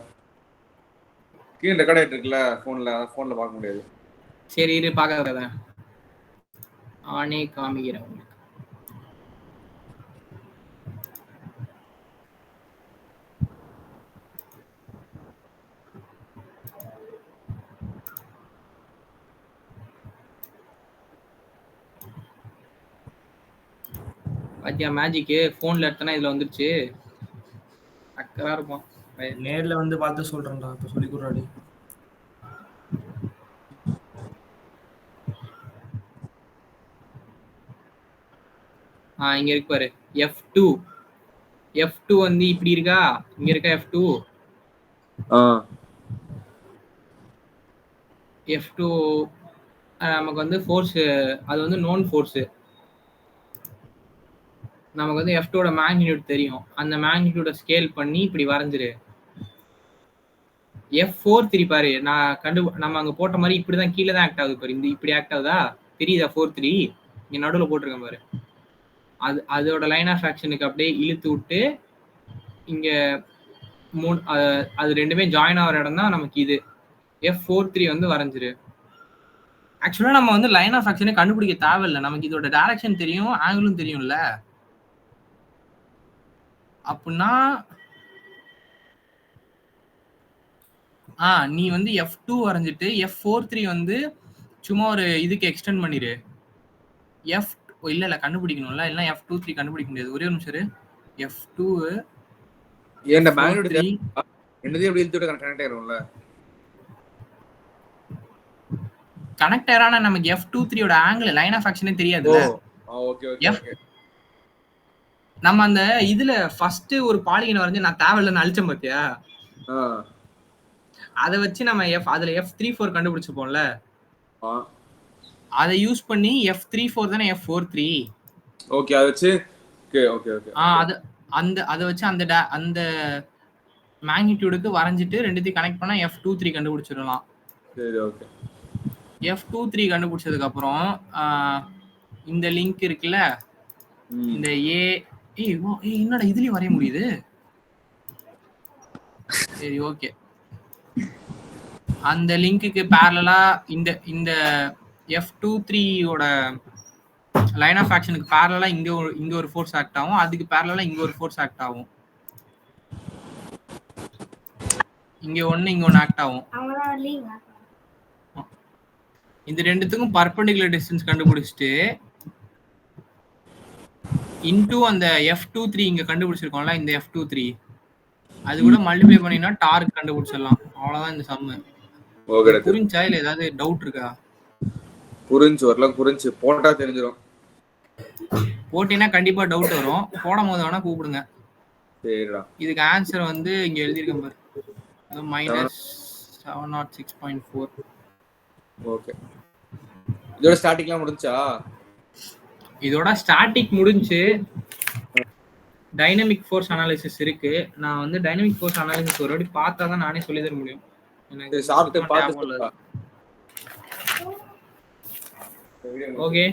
[SPEAKER 2] கீழே ரெக்கார்ட் ஆயிட்டு இருக்குல்ல போன்ல பார்க்க முடியாது.
[SPEAKER 3] சரி இரு பாக்காத ஆனே காமிக்கிறேன் உங்களுக்கு. பாத்தியா மேஜிக்கு போன்ல எடுத்தனா இதுல வந்துருச்சு. அக்கறா இருக்கும்.
[SPEAKER 4] நேர்ல வந்து பார்த்து சொல்றேன்டா. இப்ப சொல்லி கொடுறாடி.
[SPEAKER 3] இங்க இருக்கு பாரு F2. F2 வந்து இப்படி இருக்கா, இங்க இருக்கா F2. F2 நமக்கு வந்து ஃபோர்ஸ், அது வந்து நோன் ஃபோர்ஸ். நமக்கு வந்து F2 ஓட மேக்னிடியூட் தெரியும். அந்த மேக்னிடியூட ஸ்கேல் பண்ணி இப்படி வரைஞ்சிரு. F43 பாரு, நம்ம அங்க போட்ட மாதிரி இப்படிதான் கீழே தான் ஆக்ட் ஆகுது பாரு. இந்த இப்படி ஆக்ட் ஆகுதா தெரியுதா? 43 இங்க நடுவில் போட்டிருக்கேன் பாரு. அதோட லைன் ஆஃப் ஆக்ஷனுக்கு அப்படியே இழுத்து விட்டு இங்க அது ரெண்டுமே ஜாயின் ஆகிற இடம் தான் நமக்கு இது. F43 வந்து வரைஞ்சிரு. ஆக்சுவலா நம்ம வந்து லைன் ஆஃப் ஆக்ஷனை கண்டுபிடிக்க தேவையில்லை. நமக்கு இதோட டைரக்ஷன் தெரியும், ஆங்கிளும் தெரியும்ல. அப்படின்னா நீ வந்து F2 வரைஞ்சிட்டு F43 வந்து சும்மா ஒரு இதுக்கு எக்ஸ்டெண்ட் பண்ணிரு. இல்ல கண்டுபிடிக்கணும்ல, இல்ல F23 கண்டுபிடிக்க முடியாது. ஒரே ஒரு நிமிஷம். F2
[SPEAKER 2] ஏன்டா மேக்னிடியூட் என்னதே அப்படி இழுத்து விட்டு கனெக்ட் ஆயிரும்ல.
[SPEAKER 3] கனெக்ட் ஆறானா நமக்கு F23 ஓட ஆங்கிள் லைன் ஆஃப் ஆக்ஷனே தெரியாதுல.
[SPEAKER 2] Okay okay okay.
[SPEAKER 3] நம்ம அந்த இதுல ஃபர்ஸ்ட் ஒரு பாலிகன் வரைஞ்சு நான் தேவையில்லைன்னு அழிச்சேன் பாத்தியா. அதை வச்சு நம்ம அதுல F34 கண்டுபிடிச்சிருப்போம்ல. அதை யூஸ் பண்ணி F34 தானே F43.
[SPEAKER 2] ஓகே அதை வச்சு ஓகே ஓகே
[SPEAKER 3] அதை வச்சு அந்த மேக்னிடியூடுக்கு வரைஞ்சிட்டு ரெண்டுத்தையும் கனெக்ட் பண்ணா F23 கண்டுபிடிச்சிடலாம்.
[SPEAKER 2] சரி ஓகே.
[SPEAKER 3] F23 கண்டுபிடிச்சதுக்கு அப்புறம் இந்த லிங்க் இருக்குல்ல, இந்த என்னடா இதுலயும் வரைய முடியுது. சரி ஓகே. அந்த லிங்க்குக்கு பேரலலா இந்த F23 ஓட லைன் ஆஃப் ஆக்ஷனுக்கு பேரலலா இங்க ஒரு ஃபோர்ஸ் ஆக்ட் ஆகும், அதுக்கு பேரலலா இங்க ஒரு ஃபோர்ஸ் ஆக்ட் ஆகும். இங்க ஒன்னு ஆக்ட் ஆகும். இந்த ரெண்டுத்துக்கும் பர்பெண்டிகுலர் டிஸ்டன்ஸ் கண்டுபிடிச்சிட்டு இன்டு அந்த F23 இங்க கண்டுபிடிச்சிருக்கோம்ல, இந்த F23 அது கூட மல்டிப்ளை பண்ணினா டார்க் கண்டுபிடிச்சிடலாம். அவ்வளவுதான் இந்த சம். புரிஞ்சா இல்ல ஏதாவது டவுட் இருக்கா?
[SPEAKER 2] புரிஞ்சு போட்டா தெரிஞ்சிரும்.
[SPEAKER 3] போட்டினா கண்டிப்பா டவுட் வரும். போடும் போது வேணா கூப்பிடுங்க.
[SPEAKER 2] சரிடா.
[SPEAKER 3] இதுக்கு ஆன்சர் வந்து இங்க எழுதிருக்கேன் பாரு, -706.4.
[SPEAKER 2] ஓகே. இதோட ஸ்டாட்டிக்லாம் முடிஞ்சா? இதோட
[SPEAKER 3] ஸ்டாட்டிக் முடிஞ்சு டைனமிக் ஃபோர்ஸ் அனாலிசிஸ் இருக்கு. நான் வந்து டைனமிக் ஃபோர்ஸ் அனாலிசிஸ் ஒரு வாட்டி பார்த்தா தான் நானே சொல்லி தர முடியும். எனக்கு
[SPEAKER 2] சாப்பிட்டு பார்த்து
[SPEAKER 3] ஓகே.